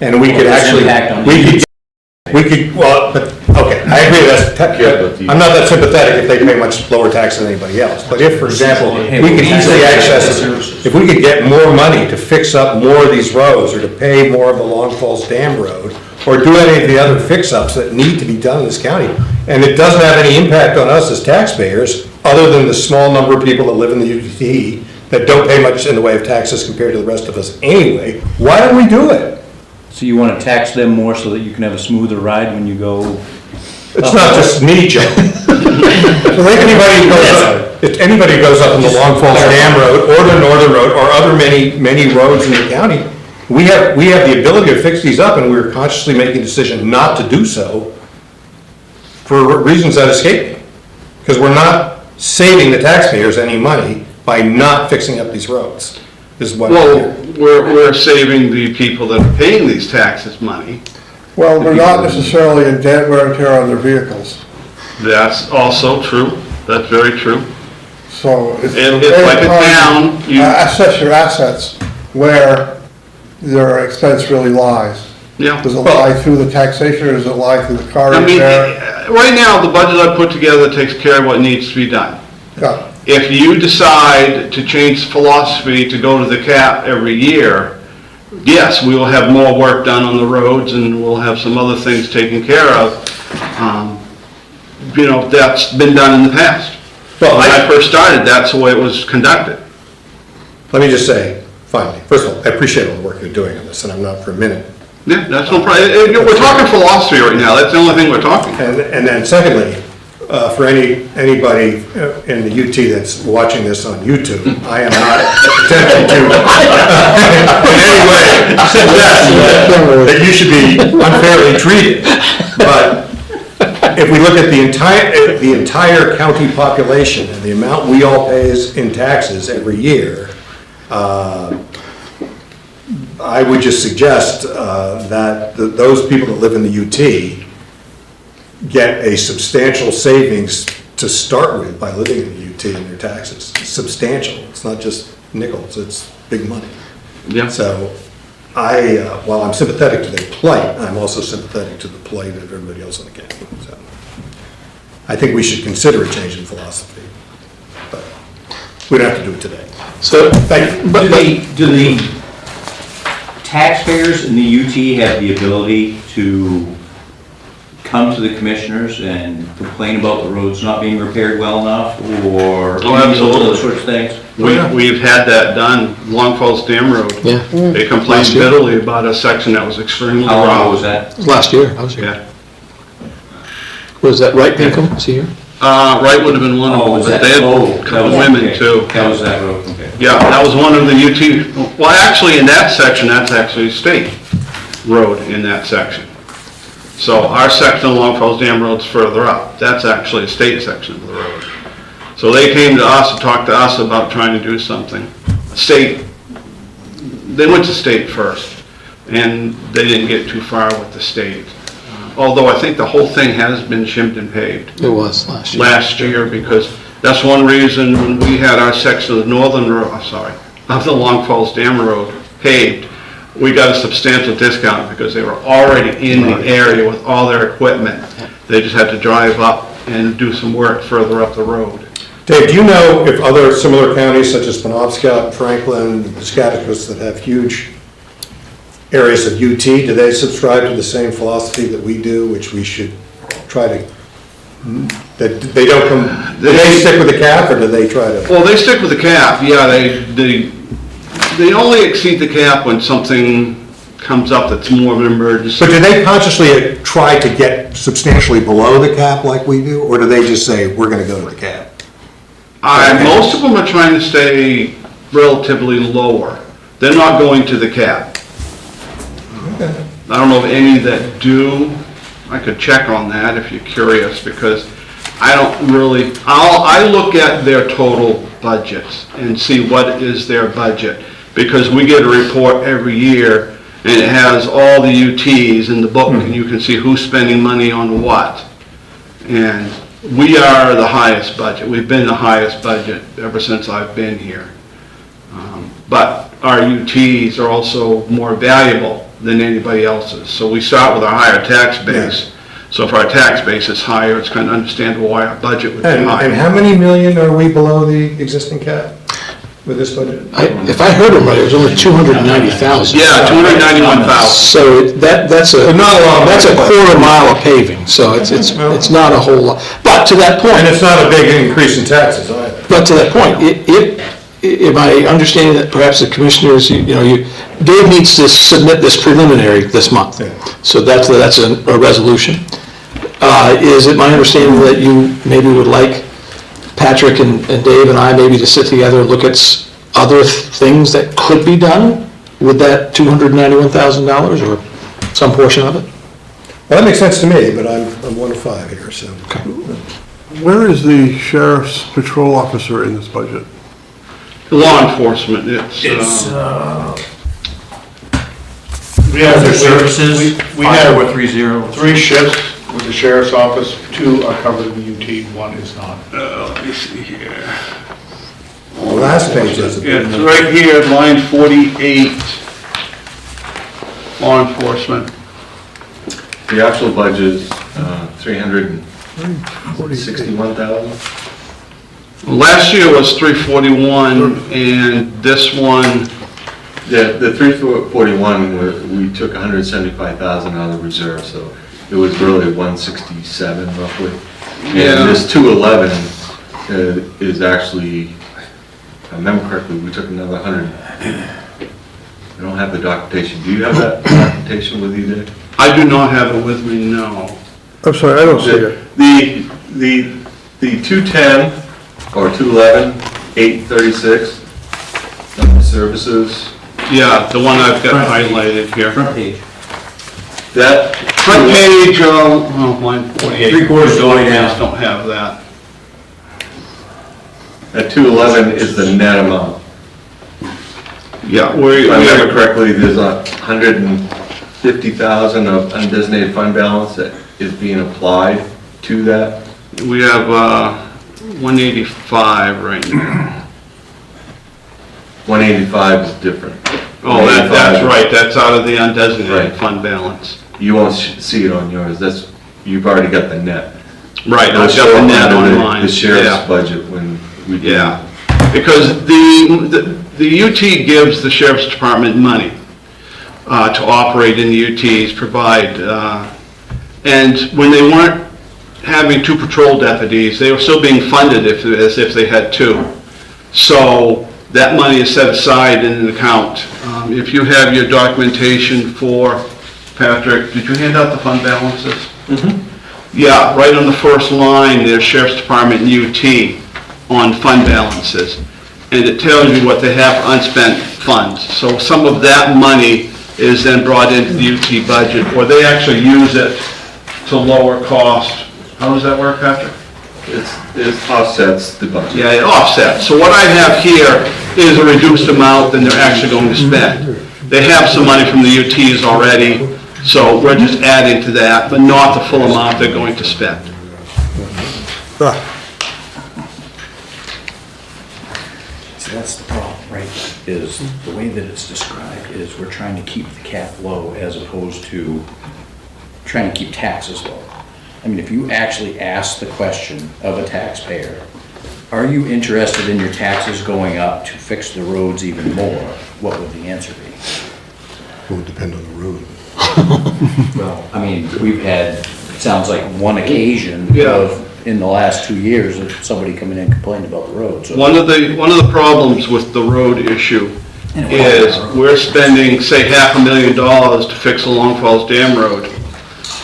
And we could Well, there's actually, impact on we could, well, but, okay, I agree, I'm not that sympathetic if they pay much lower tax than anybody else. But if, for example, we could easily access, if we could get more money to fix up more of these roads, or to pay more of the Long Falls Dam Road, or do any of the other fix-ups that need to be done in this county, and it doesn't have any impact on us as taxpayers, other than the small number of people that live in the UT that don't pay much in the way of taxes compared to the rest of us anyway, why don't we do it? So you want to tax them more so that you can have a smoother ride when you go? It's not just me, Joe. If anybody goes up in the Long Falls Dam Road, or the Northern Road, or other many roads in the county, we have the ability to fix these up, and we're consciously making a decision not to do so for reasons that escape me. Because we're not saving the taxpayers any money by not fixing up these roads, is what I Well, hear. we're saving the people that are paying these taxes money. Well, they're not necessarily in debt wear and tear on their vehicles. That's also true. That's very true. So it's. It's like a town, you- Assess your assets where their expense really lies. Yeah. Does it lie through the taxation, or does it lie through the car I mean, repair? right now, the budget I put together takes care of what needs to be done. Yeah. If you decide to change philosophy to go to the cap every year, yes, we will have more work done on the roads, and we'll have some other things taken care of. That's been done in the past. Well, When I first started, that's the way it was conducted. Let me just say, finally, first of all, I appreciate all the work you're doing on this, and I'm not for a minute. Yeah, that's no problem. We're talking philosophy right now. That's the only thing we're talking. And then secondly, for anybody in the UT that's watching this on YouTube, I am not attempting to in any way suggest that you should be unfairly treated. But if we look at the entire county population and the amount we all pay in taxes every year, I would just suggest that those people that live in the UT get a substantial savings to start with by living in the UT in their taxes. Substantial. It's not just nickels, it's big money. Yeah. So while I'm sympathetic to their plight, I'm also sympathetic to the plight of everybody else in the county. So I think we should consider a change in philosophy, but we don't have to do it today. So, Thank you. Do the taxpayers in the UT have the ability to come to the commissioners and complain about the roads not being repaired well enough, or Oh, absolutely. those sorts of things? We've had that done, Long Falls Dam Road. yeah, They complained Last year. bitterly about a section that was extremely How long was rough. that? it was last year, I was here. Yeah. Was that right, Pinkham, was he here? Wright would have been one of Oh, them, was but that, they had oh, a that couple was, women okay. too. That was that road, okay. Yeah, that was one of the UT, well, actually, in that section, that's actually a state road in that section. So our section of Long Falls Dam Road's further up. That's actually a state section of the road. So they came to us and talked to us about trying to do something. The state they went to state first, and they didn't get too far with the state. Although I think the whole thing has been shimmed and paved It was last year. last year, because that's one reason when we had our section of the northern, of the Long Falls Dam Road paved, we got a substantial discount because they were already in the area with all their equipment. They just had to drive up and do some work further up the road. Dave, do you know if other similar counties such as Penobscot, Franklin, Piscataquis that have huge areas of UT, do they subscribe to the same philosophy that we do, which we should try to, that they don't come, do they stick with the cap or do they try to? Well, they stick with the cap, yeah, they only exceed the cap when something comes up that's more of an emergency. But do they consciously try to get substantially below the cap like we do, or do they just say, we're gonna go to the cap? Most of them are trying to stay relatively lower. They're not going to the cap. I don't know of any that do. I could check on that if you're curious, because I don't really, I look at their total budgets and see what is their budget, because we get a report every year and it has all the UTs in the book and you can see who's spending money on what. And we are the highest budget. We've been the highest budget ever since I've been here. But our UTs are also more valuable than anybody else's. So we start with a higher tax base. So if our tax base is higher, it's kind of understandable why our budget would be And higher. how many million are we below the existing cap with this budget? If I heard him right, it was only 290,000. Yeah, 291,000. So that's a, Not a lot. that's a quarter mile of paving, so it's not a whole lot. But to that point. And it's not a big increase in taxes either. But to that point, if I understand that perhaps the commissioners, Dave needs to submit this preliminary this month. Yeah. So that's a resolution. Is it my understanding that you maybe would like Patrick and Dave and I maybe to sit together and look at other things that could be done with that $291,000 or some portion of it? Well, that makes sense to me, but I'm one of five here, so. Where is the sheriff's patrol officer in this budget? Law enforcement, We have, we have 5430. 3 shifts with the sheriff's office, 2 are covered in UT, 1 is not. let me see here. The last page has a Yeah, bit. it's right here, line 48, law enforcement. The actual budget is 361,000. Last year was 341, and this one, The 341, we took 175,000 out of the reserve, so it was really 167 roughly. Yeah. And this 211 is actually, if I remember correctly, we took another 100. I don't have the documentation. Do you have that documentation with you, Dave? I do not have it with me, no. I'm sorry, I don't see it. The 210 or 211, 836, services, Yeah, the one I've got highlighted here. Front page. that, Front page, line 48. 3/4 going down. Just don't have that. that 211 is the net amount. Yeah, If I remember correctly, there's 150,000 of undesignated fund balance that is being applied to that. we have 185 right now. 185 is different. Oh, that's 185 right, that's out of the undesignated Right. fund balance. You won't see it on yours, you've already got the net. Right, It'll I've show got the up net under on mine. The sheriff's Yeah. budget when we do. Yeah, because the UT gives the sheriff's department money to operate in the UTs, provide, and when they weren't having 2 patrol deputies, they were still being funded as if they had 2. So that money is set aside in an account. If you have your documentation for, Patrick, did you hand out the fund balances? Yeah, right on the first line, there's Sheriff's Department and UT on fund balances. And it tells you what they have for unspent funds. So some of that money is then brought into the UT budget, or they actually use it to lower cost. How does that work, Patrick? It offsets the budget. Yeah, it offsets. So what I have here is a reduced amount than they're actually going to spend. They have some money from the UTs already, so we're just adding to that, but not the full amount they're going to spend. Ah, So that's the problem, right? Is the way that it's described is we're trying to keep the cap low as opposed to trying to keep taxes low. I mean, if you actually ask the question of a taxpayer, are you interested in your taxes going up to fix the roads even more? What would the answer be? It would depend on the road. Well, I mean, we've had, it sounds like one occasion Yeah. in the last 2 years of somebody coming in and complaining about the road, so. One of the problems with the road issue is we're spending, say, $500,000 to fix the Long Falls Dam Road.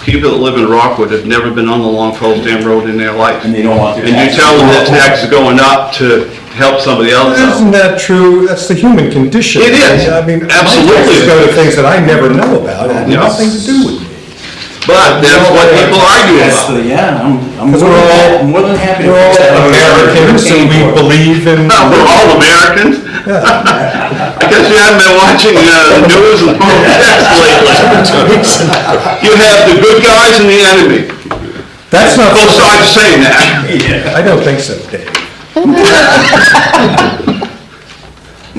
People that live in Rockwood have never been on the Long Falls Dam Road in their life. And they don't want their And you taxes tell them to that go up. tax is going up to help somebody else out. Isn't that true? That's the human condition. It is. I mean, Absolutely. my taxes go to things that I never know about, and Yeah. nothing to do with me. But that's what people argue That's about. the, yeah, I'm Because we're all- more than happy to We're all fix that. Americans, and we believe in. We're all Americans. I guess you haven't been watching the news and politics lately. You have the good guys and the enemy. That's not. Both sides are saying that. I don't think so, Dave.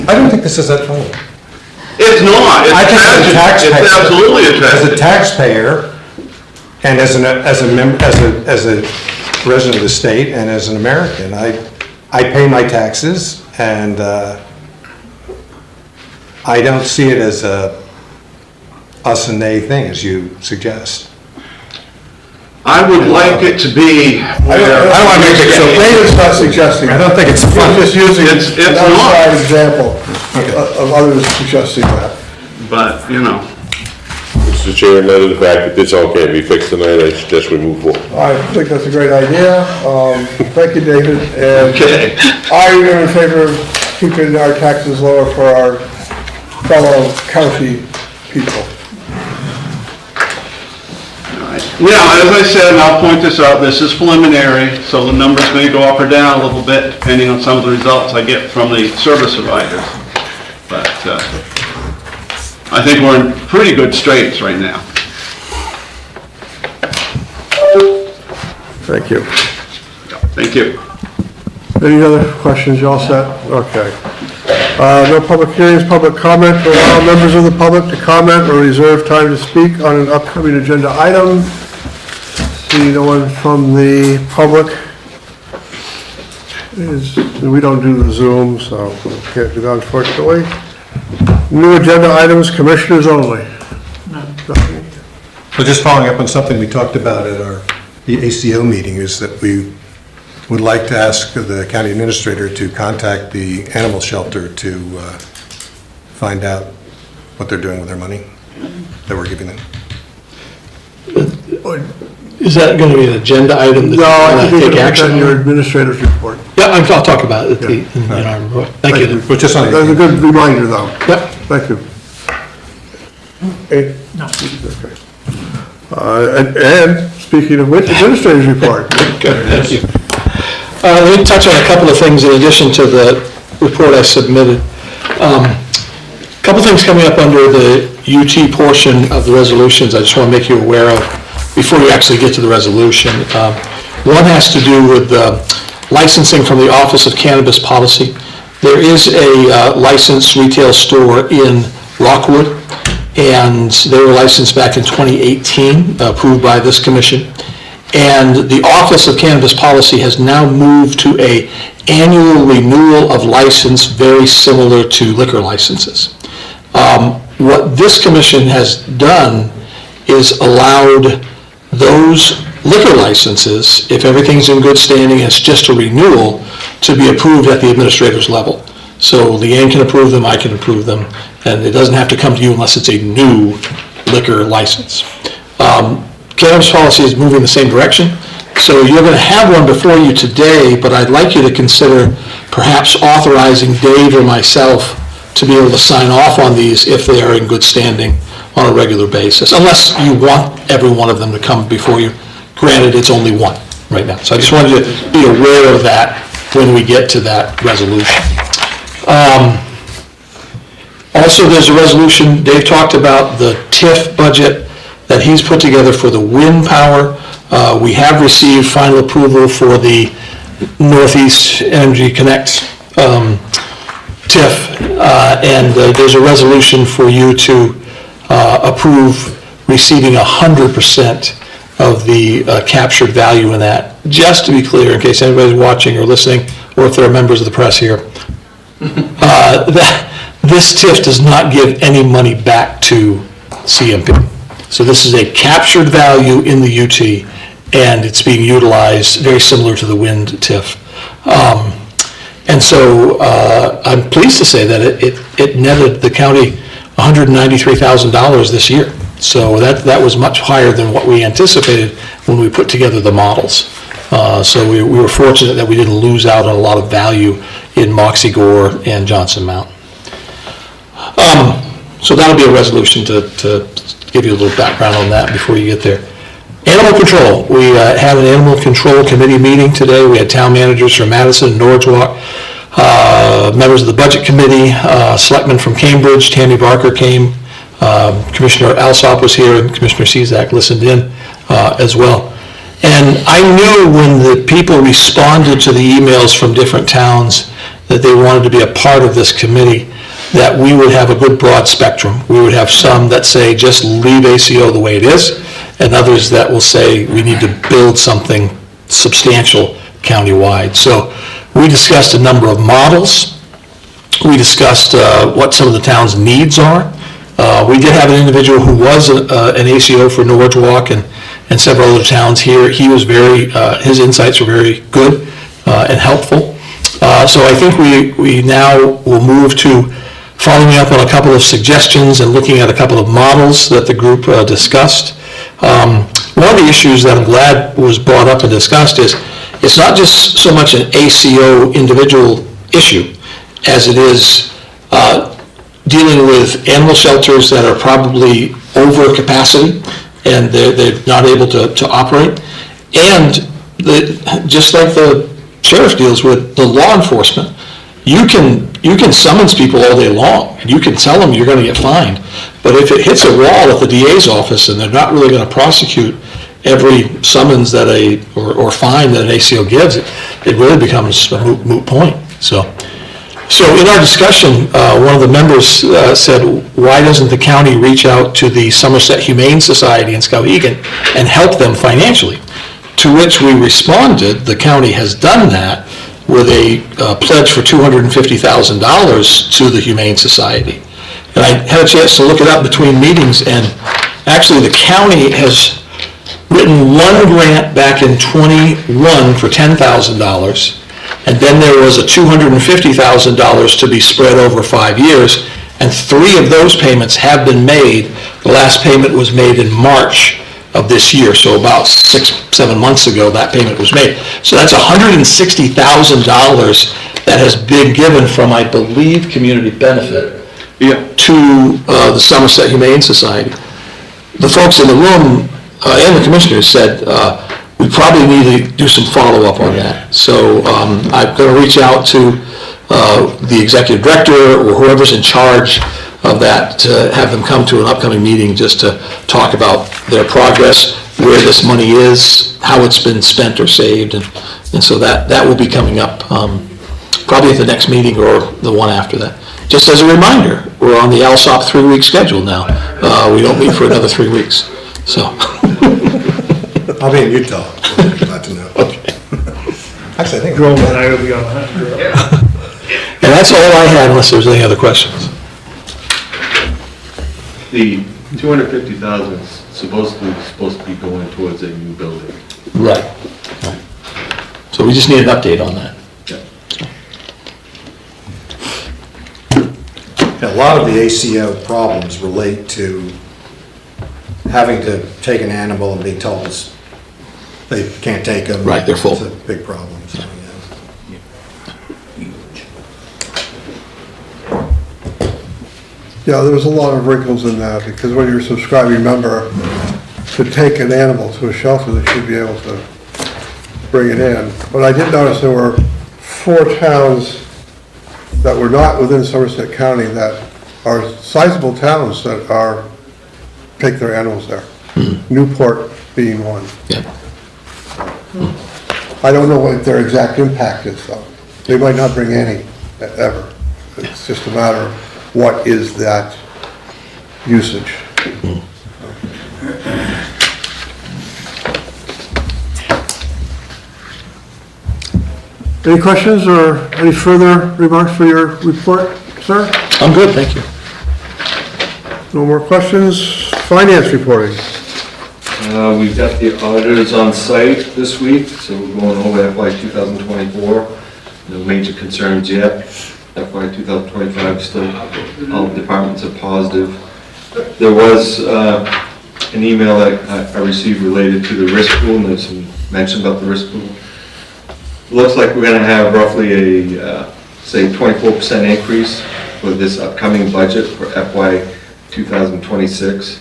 I don't think this is that funny. It's not, it's I think as a tragic. taxpayer. It's absolutely a As a tragedy. taxpayer, And as a resident of the state and as an American, I pay my taxes, and I don't see it as a us and they thing, as you suggest. I would like it to be I where. don't want to make it so, David's not suggesting. I don't think it's He's fun. just using It's an not. outside example of others suggesting that. But, you know, Mr. Chair, in light of the fact that this all can't be fixed tonight, I suggest we move forward. I think that's a great idea. Thank you, David. And okay. I am in favor of keeping our taxes lower for our fellow county people. Now, as I said, and I'll point this out, this is preliminary, so the numbers may go up or down a little bit, depending on some of the results I get from the service providers. But I think we're in pretty good straits right now. Thank you. Thank you. Any other questions? You all set? Okay. No public hearings, public comment. To allow members of the public to comment or reserve time to speak on an upcoming agenda item. See no one from the public. We don't do the Zoom, so we can't do that, unfortunately. New agenda items, commissioners only. Nothing. So just following up on something we talked about at the ACO meeting, is that we would like to ask the county administrator to contact the animal shelter to find out what they're doing with their money that we're giving them. Is that going to be an agenda item that No, I you think want to you take can put that action in your on? administrator's report. Yeah, I'll talk about it in our report. Thank you. But just on That's a good reminder, though. Yep. Thank you. No. Okay. And speaking of which, administrator's report. Good, thank you. Let me touch on a couple of things in addition to the report I submitted. Couple things coming up under the UT portion of the resolutions I just want to make you aware of before you actually get to the resolution. One has to do with licensing from the Office of Cannabis Policy. There is a licensed retail store in Rockwood, and they were licensed back in 2018, approved by this commission. And the Office of Cannabis Policy has now moved to a annual renewal of license very similar to liquor licenses. What this commission has done is allowed those liquor licenses, if everything's in good standing, it's just a renewal, to be approved at the administrator's level. So Leanne can approve them, I can approve them, and it doesn't have to come to you unless it's a new liquor license. Cannabis policy is moving the same direction, so you're going to have one before you today, but I'd like you to consider perhaps authorizing Dave or myself to be able to sign off on these if they are in good standing on a regular basis, unless you want every one of them to come before you. Granted, it's only one right now, so I just wanted you to be aware of that when we get to that resolution. Also, there's a resolution, Dave talked about the TIF budget that he's put together for the wind power. We have received final approval for the Northeast Energy Connect TIF, and there's a resolution for you to approve receiving 100% of the captured value in that. Just to be clear, in case anybody's watching or listening, or if there are members of the press here, this TIF does not give any money back to CMP. So this is a captured value in the UT, and it's being utilized very similar to the wind TIF. And so I'm pleased to say that it netted the county $193,000 this year. So that was much higher than what we anticipated when we put together the models. So we were fortunate that we didn't lose out on a lot of value in Moxie Gore and Johnson Mountain. So that'll be a resolution to give you a little background on that before you get there. Animal control. We had an animal control committee meeting today. We had town managers from Madison and Norwalk, members of the budget committee, selectmen from Cambridge, Tammy Barker came, Commissioner Alsop was here, and Commissioner Cezak listened in as well. And I knew when the people responded to the emails from different towns that they wanted to be a part of this committee, that we would have a good broad spectrum. We would have some that say just leave ACO the way it is, and others that will say we need to build something substantial countywide. So we discussed a number of models. We discussed what some of the town's needs are. We did have an individual who was an ACO for Norwalk and several other towns here. He was his insights were very good and helpful. So I think we now will move to following up on a couple of suggestions and looking at a couple of models that the group discussed. One of the issues that I'm glad was brought up and discussed is it's not just so much an ACO individual issue as it is dealing with animal shelters that are probably over capacity and they're not able to operate. And just like the sheriff deals with the law enforcement, you can summons people all day long, and you can tell them you're going to get fined. But if it hits a wall at the DA's office and they're not really going to prosecute every summons or fine that an ACO gives, it really becomes a moot point. So in our discussion, one of the members said, why doesn't the county reach out to the Somerset Humane Society in Skowhegan and help them financially? To which we responded, the county has done that with a pledge for $250,000 to the Humane Society. And I had a chance to look it up between meetings, and actually the county has written one grant back in '21 for $10,000, and then there was a $250,000 to be spread over 5 years, and 3 of those payments have been made. The last payment was made in March of this year, so about 6-7 months ago that payment was made. So that's $160,000 that has been given from, I believe, community benefit to the Somerset Humane Society. The folks in the room and the commissioners said we probably need to do some follow-up on that. So I'm going to reach out to the executive director or whoever's in charge of that to have them come to an upcoming meeting just to talk about their progress, where this money is, how it's been spent or saved, and so that will be coming up probably at the next meeting or the one after that. Just as a reminder, we're on the Alsop 3-week schedule now. We don't meet for another 3 weeks. So. I'll be in Utah. Glad to know. Okay. Actually, I think. Joel and I will be on that. And that's all I had, unless there's any other questions. The 250,000 is supposed to be going towards a new building. Right. So we just need an update on that. A lot of the ACO problems relate to having to take an animal and being told they can't take them. Right, they're full. It's a big problem, so, yeah. Yeah, there's a lot of wrinkles in that, because when you're a subscribing member, to take an animal to a shelter, they should be able to bring it in. But I did notice there were 4 towns that were not within Somerset County that are sizable towns that take their animals there. Newport being one. Yeah. I don't know what their exact impact is, though. They might not bring any, ever. It's just a matter of what is that usage. Any questions or any further remarks for your report, sir? I'm good, thank you. No more questions? Finance reporting. We've got the auditors on site this week, so we're going over FY 2024. No major concerns yet. FY 2025, still all departments are positive. There was an email that I received related to the risk pool, and there's some mention about the risk pool. Looks like we're gonna have roughly a, say, 24% increase for this upcoming budget for FY 2026.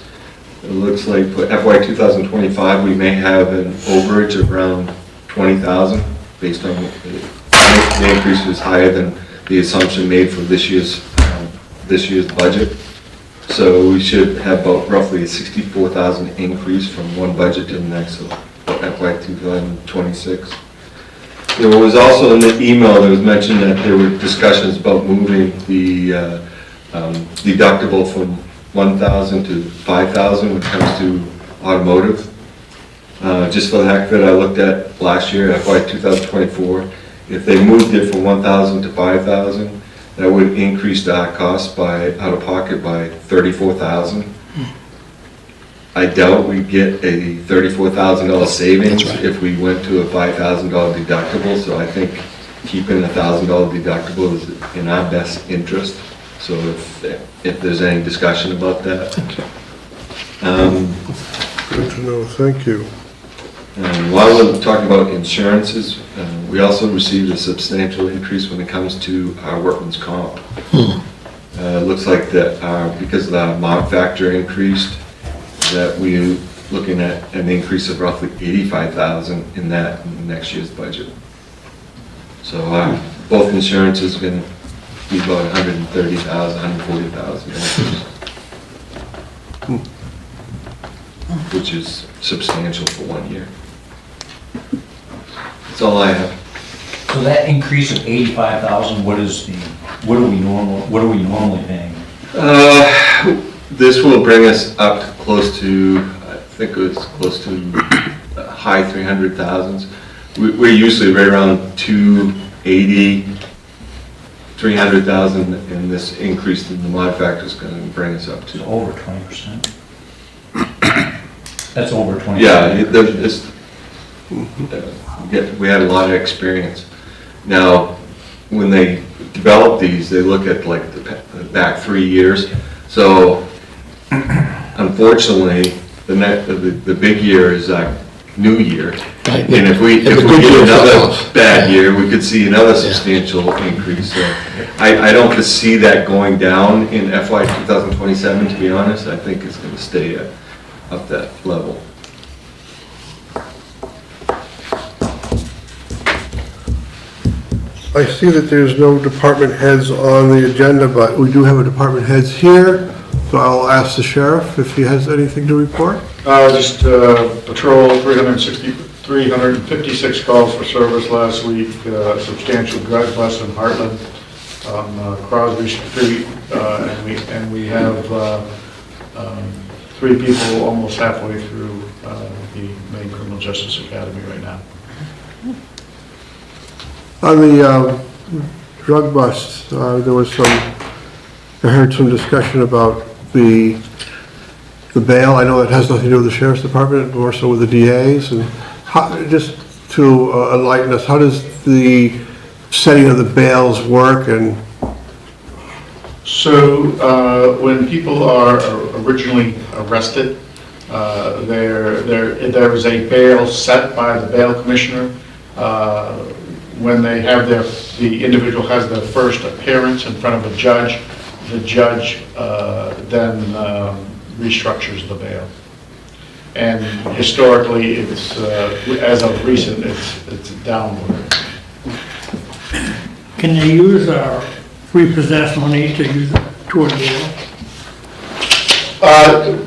It looks like for FY 2025, we may have an overage of around 20,000 based on the increase was higher than the assumption made for this year's budget. So we should have about roughly a 64,000 increase from one budget to the next, so FY 2026. There was also in the email, there was mentioned that there were discussions about moving the deductible from 1,000 to 5,000 when it comes to automotive. Just for the heck of it, I looked at last year, FY 2024. If they moved it from 1,000 to 5,000, that would increase our cost by, out of pocket by 34,000. I doubt we'd get a $34,000 savings if we went to a $5,000 deductible, so I think keeping a $1,000 deductible is in our best interest. So if there's any discussion about that. Good to know, thank you. And while we're talking about insurances, we also received a substantial increase when it comes to our workman's comp. Looks like that because of the amount factor increased, that we're looking at an increase of roughly 85,000 in that in next year's budget. So both insurances are going to be about 130,000, 140,000 increase, which is substantial for 1 year. That's all I have. So that increase of 85,000, what are we normally paying? This will bring us up to close to, I think it's close to high 300,000s. We're usually right around 280, 300,000, and this increase in the mod factor is going to bring us up to. Over 20%. That's over 20%. Yeah, we had a lot of experience. Now, when they develop these, they look at like the back 3 years. So, unfortunately, the big year is new year. Right. And if we If the good get year another falls. bad year, we could see another substantial increase. So I don't foresee that going down in FY 2027, to be honest. I think it's going to stay up that level. I see that there's no department heads on the agenda, but we do have a department heads here, so I'll ask the sheriff if he has anything to report. Just patrol 356 calls for service last week, substantial drug bust in Heartland on Crosby Street, and we have 3 people almost halfway through the Maine Criminal Justice Academy right now. On the drug bust, there was I heard some discussion about the bail. I know that has nothing to do with the sheriff's department, more so with the DAs. And just to enlighten us, how does the setting of the bails work? And so when people are originally arrested, there is a bail set by the bail commissioner. When they have the individual has their first appearance in front of a judge, the judge then restructures the bail. And historically, it's as of recent, it's Can they use our repossessed money to toward the,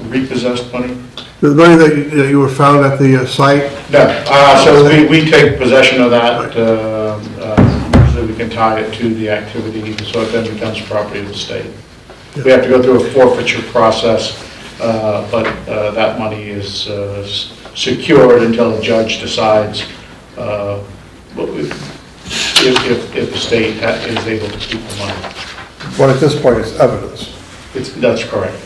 Repossessed money? the money that you were found at the site? No, so we take possession of that, so we can tie it to the activity, so it then becomes property of the state. We have to go through a forfeiture process, but that money is secured until a judge decides if the state is able to keep the money. But at this point, it's evidence. That's correct.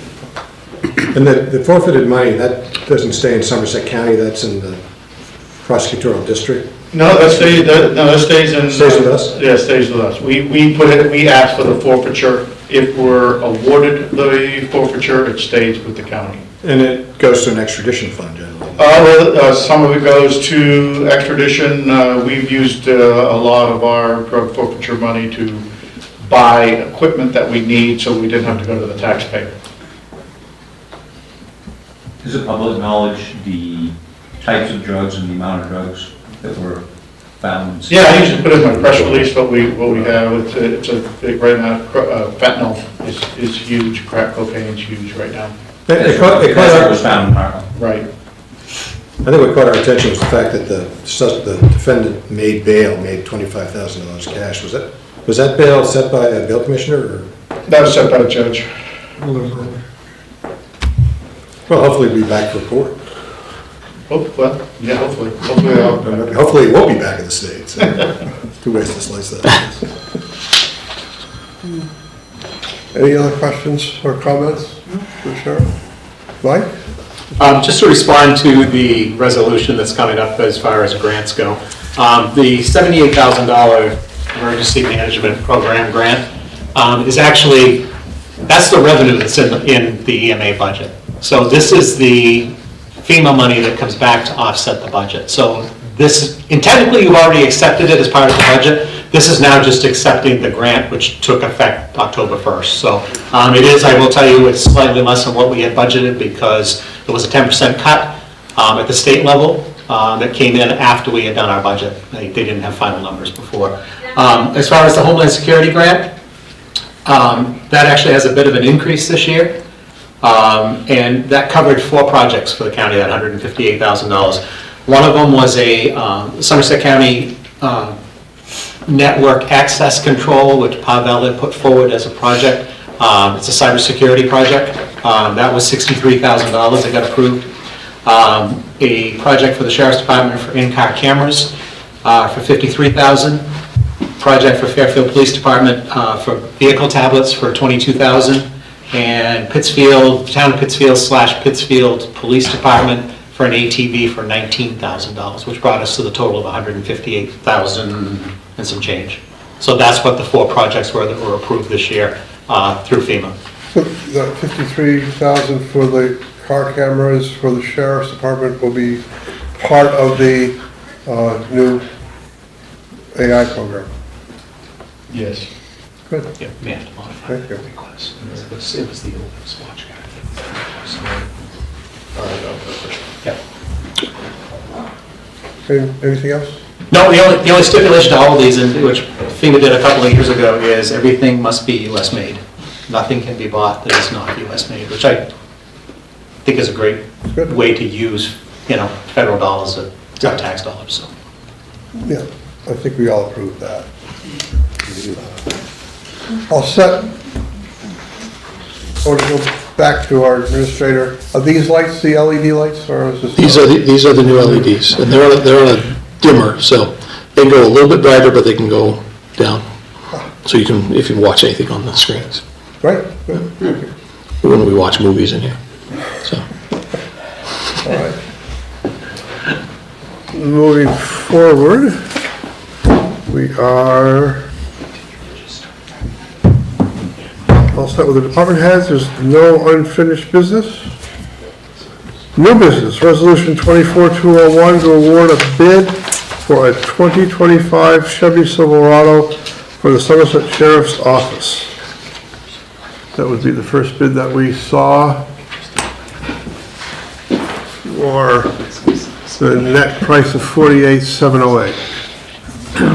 And the forfeited money, that doesn't stay in Somerset County, that's in the prosecutorial district? No, that stays in. Stays with us? Yeah, it stays with us. We ask for the forfeiture. If we're awarded the forfeiture, it stays with the county. And it goes to an extradition fund generally? Some of it goes to extradition. We've used a lot of our drug forfeiture money to buy equipment that we need, so we didn't have to go to the taxpayer. Is it public knowledge the types of drugs and the amount of drugs that were found? Yeah, I usually put in my press release what we have. It's a big, right now, fentanyl is huge, crack cocaine's huge right now. It caught That was found in Harlem. Right. I think what caught our attention was the fact that the defendant made $25,000 cash. Was that bail set by a bail commissioner, or? That was set by the judge. Well, hopefully we'll be back for court. Hopefully. Hopefully it won't be back in the States. Two ways to slice that. Any other questions or comments for the sheriff? Mike? Just to respond to the resolution that's coming up as far as grants go, the $78,000 emergency management program grant is actually, that's the revenue that's in the EMA budget. So this is the FEMA money that comes back to offset the budget. So this, and technically you've already accepted it as part of the budget. This is now just accepting the grant, which took effect October 1st. So it is, I will tell you, it's slightly less than what we had budgeted because it was a 10% cut at the state level that came in after we had done our budget. They didn't have final numbers before. As far as the Homeland Security grant, that actually has a bit of an increase this year. And that covered 4 projects for the county, that $158,000. One of them was a Somerset County network access control, which Pavel had put forward as a project. It's a cybersecurity project. That was $63,000 that got approved. A project for the Sheriff's Department for in-car cameras for $53,000. Project for Fairfield Police Department for vehicle tablets for $22,000. And Pittsfield, Town of Pittsfield / Pittsfield Police Department for an ATV for $19,000, which brought us to the total of $158,000 and some change. So that's what the 4 projects were that were approved this year through FEMA. So the $53,000 for the car cameras for the Sheriff's Department will be part of the new AI program. Yes. Good. Yeah, we had to modify Thank the you. request. It was the old Swatch guy. Anything else? No, the only stipulation to all of these, which FEMA did a couple of years ago, is everything must be US made. Nothing can be bought that is not US made, which I think is a great Good. way to use, federal dollars, not tax dollars, so. Yeah, I think we all approve that. All set. I want to go back to our administrator. Are these lights the LED lights, or is this? These are the new LEDs, and they're on a dimmer, so they can go a little bit brighter, but they can go down. So you can, if you watch anything on the screens. Right, good. When we watch movies in here, so. All right. Moving forward, we are all set with the department heads. There's no unfinished business. New business, resolution 24-201 to award a bid for a 2025 Chevy Silverado for the Somerset Sheriff's Office. That would be the first bid that we saw for the net price of $48,708.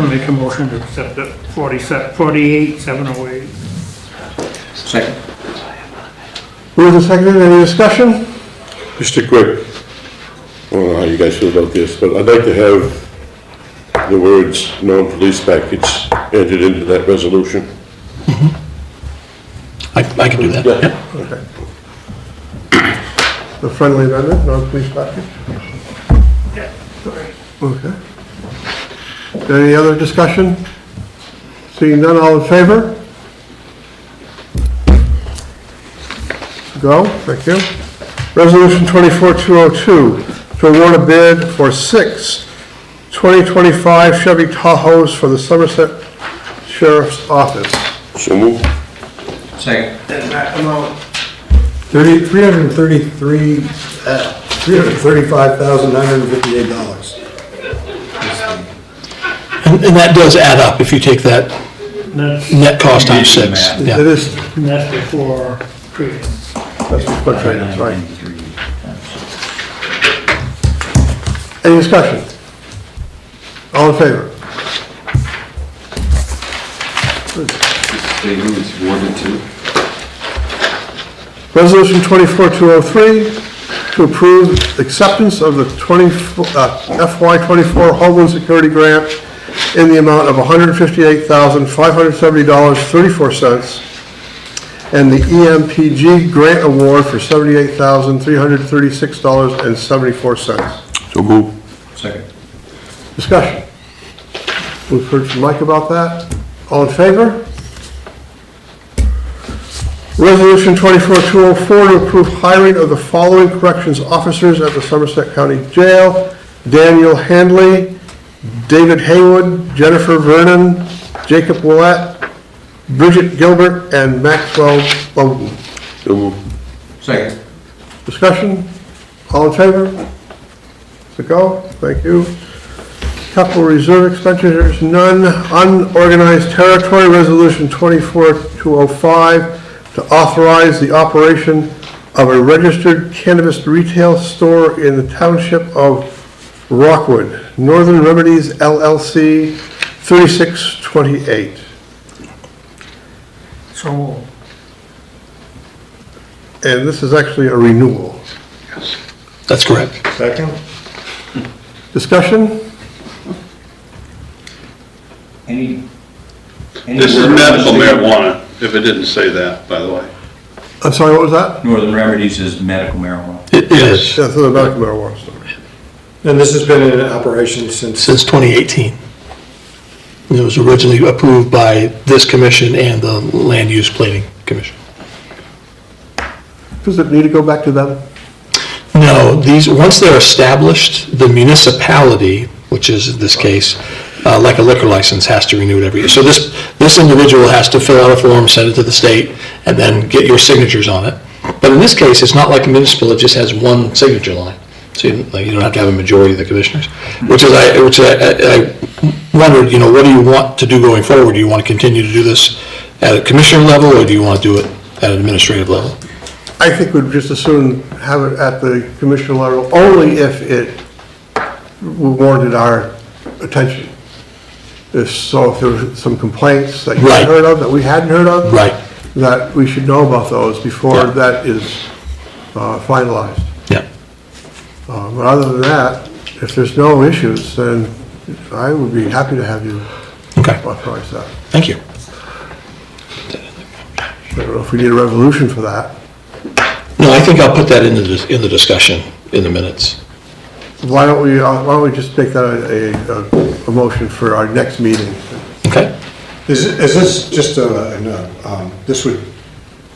Make a motion to accept it, 48,708. Second. Moved and seconded, any discussion? Just a quick, I don't know how you guys feel about this, but I'd like to have the words non-police package entered into that resolution. I can do that, yeah. Okay. The friendly amendment, non-police package? Okay. Any other discussion? Seeing none, all in favor? Go, thank you. Resolution 24-202, to award a bid for 6 2025 Chevy Tahoes for the Somerset Sheriff's Office. So move. Second. $335,958. And that does add up if you take that net cost times 6. It Yeah. is, And that's before trading. that's what trade is, right? Any discussion? All in favor? Stay who it's awarded to. Resolution 24-203, to approve acceptance of the FY24 Homeland Security Grant in the amount of $158,570.34, and the EMPG Grant Award for $78,336.74. So move. Second. Discussion. We've heard from Mike about that. All in favor? Resolution 24-204, to approve hiring of the following corrections officers at the Somerset County Jail: Daniel Handley, David Haywood, Jennifer Vernon, Jacob Willett, Bridget Gilbert, and Maxwell Bowden. So move. Second. Discussion? All in favor? To go? Thank you. Capital reserve expenditures, none. Unorganized territory, resolution 24-205, to authorize the operation of a registered cannabis retail store in the township of Rockwood. Northern Remedies LLC, 3628. So, And this is actually a renewal. That's correct. Second? Discussion? Any? This is medical marijuana, if it didn't say that, by the way. I'm sorry, what was that? Northern Remedies is medical marijuana. It is, That's the medical marijuana store. And this has been in operation since, since 2018. It was originally approved by this commission and the Land Use Planning Commission. Does it need to go back to them? No, these, once they're established, the municipality, which is in this case, like a liquor license, has to renew it every year. So this individual has to fill out a form, send it to the state, and then get your signatures on it. But in this case, it's not like a municipal, it just has one signature line. So you don't have to have a majority of the commissioners. Which I wondered, what do you want to do going forward? Do you want to continue to do this at a commissioner level, or do you want to do it at an administrative level? I think we'd just as soon have it at the commissioner level, only if it warranted our attention. If there were some complaints that you had Right. heard of, that we hadn't heard of. Right. That we should know about those before Yeah. that is finalized. Yeah. But other than that, if there's no issues, then I would be happy to have you Okay, authorize that. thank you. I don't know if we need a resolution for that. No, I think I'll put that in the discussion in the minutes. Why don't we just make that a motion for our next meeting? Okay? is this just this would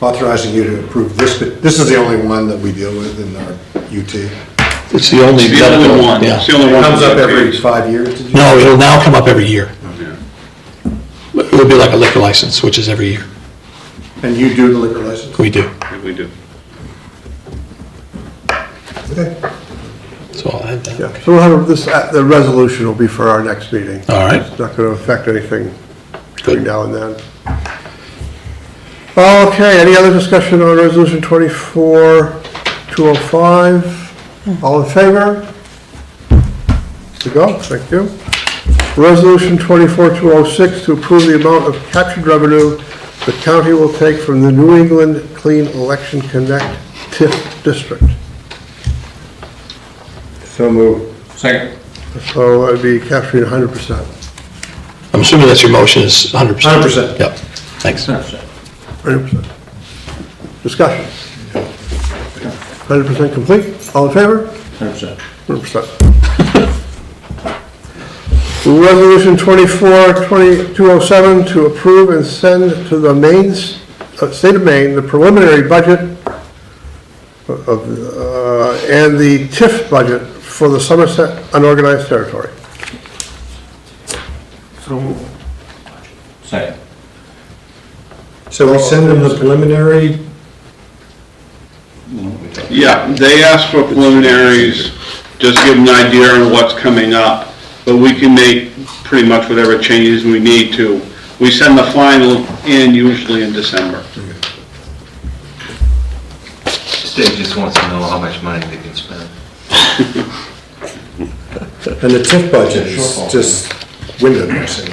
authorizing you to approve this, but this is the only one that we deal with in our UT? It's the only. It's the only medical- one, Yeah. it's the only one. Comes up that every pays. 5 years, did you? No, it'll now come up every year. Yeah. It would be like a liquor license, which is every year. And you do the liquor license? We do. Yeah, we do. Okay. So I'll add that. Yeah, so we'll have this, the resolution will be for our next meeting. All right. It's not going to affect anything between Good. now and then. Okay, any other discussion on resolution 24-205? All in favor? To go, thank you. Resolution 24-206, to approve the amount of captured revenue the county will take from the New England Clean Election Connect TIF district. So moved. Second. So that'd be capturing 100%. I'm assuming that's your motion is 100%. 100%. Yep, thanks. 100%. Discussion. 100% complete? All in favor? 100%. 100%. Resolution 24-2207 to approve and send to the Maine, state of Maine, the preliminary budget of, and the TIF budget for the Somerset unorganized territory. Second. So we send them the preliminary, Yeah, they asked for preliminaries, just give them an idea on what's coming up, but we can make pretty much whatever changes we need to. We send the final in usually in December. State just wants to know how much money they can spend. and the TIF budget is just window dressing.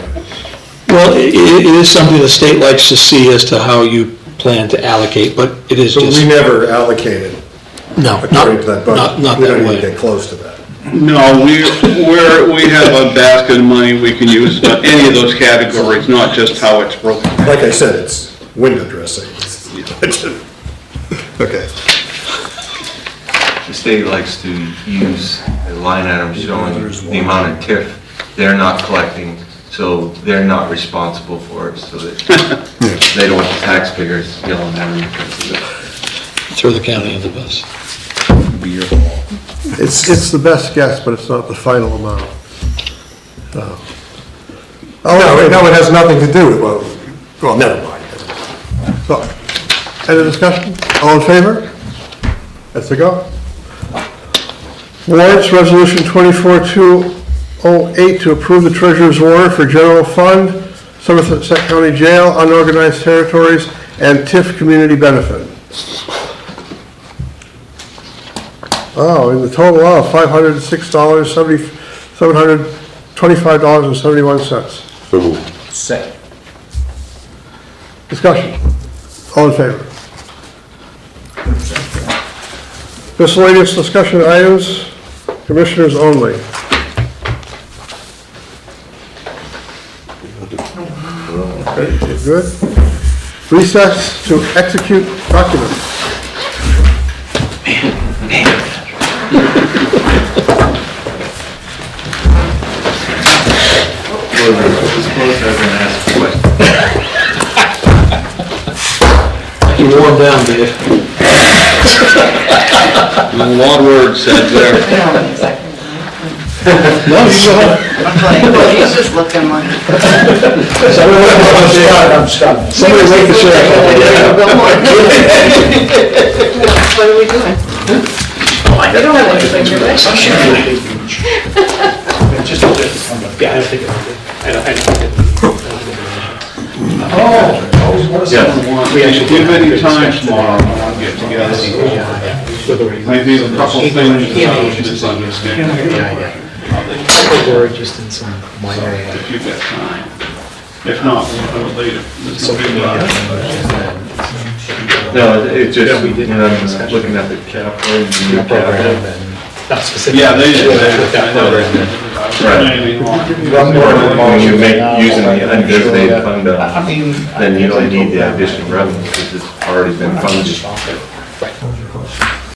Well, it is something the state likes to see as to how you plan to allocate, but it is So we just, never allocated no, according to that budget. not We that don't even way. get close to that. No, we have a basket of money we can use, but any of those categories, not just how it's broken. Like I said, it's window dressing. Okay. The state likes to use a line item showing the amount of TIF they're not collecting, so they're not responsible for it, so that they don't want the taxpayers yelling at them because of it. Throw the county under the bus. It's the best guess, but it's not the final amount. So. No, it has nothing to do with, well, never mind. So, any discussion? All in favor? Let's go. Warrants, Resolution 24-208 to approve the treasurer's warrant for general fund, Somerset County Jail, unorganized territories, and TIF community benefit. Oh, in the total of $725.71. So moved. Second. Discussion. All in favor? Miscellaneous discussion items, commissioners only. Okay, good. Recess to execute documents. You warm down, Dave. A lot of words said there. No, you go ahead. Well, he's just looking like. Somebody wake the sheriff up. What are we doing? We don't have anything to do. Yeah, I don't think it would be. I don't think it We actually give any time tomorrow, we'll get together. Maybe a couple things that I was misunderstanding. Or just in some minor. If you get time. If not, we'll do it later. This will be No, it's just, when I'm looking at the capital, new capital. Not specific. Yeah, they did. When you make, using the undesignated fund, then you don't need the additional revenue because it's already been funded.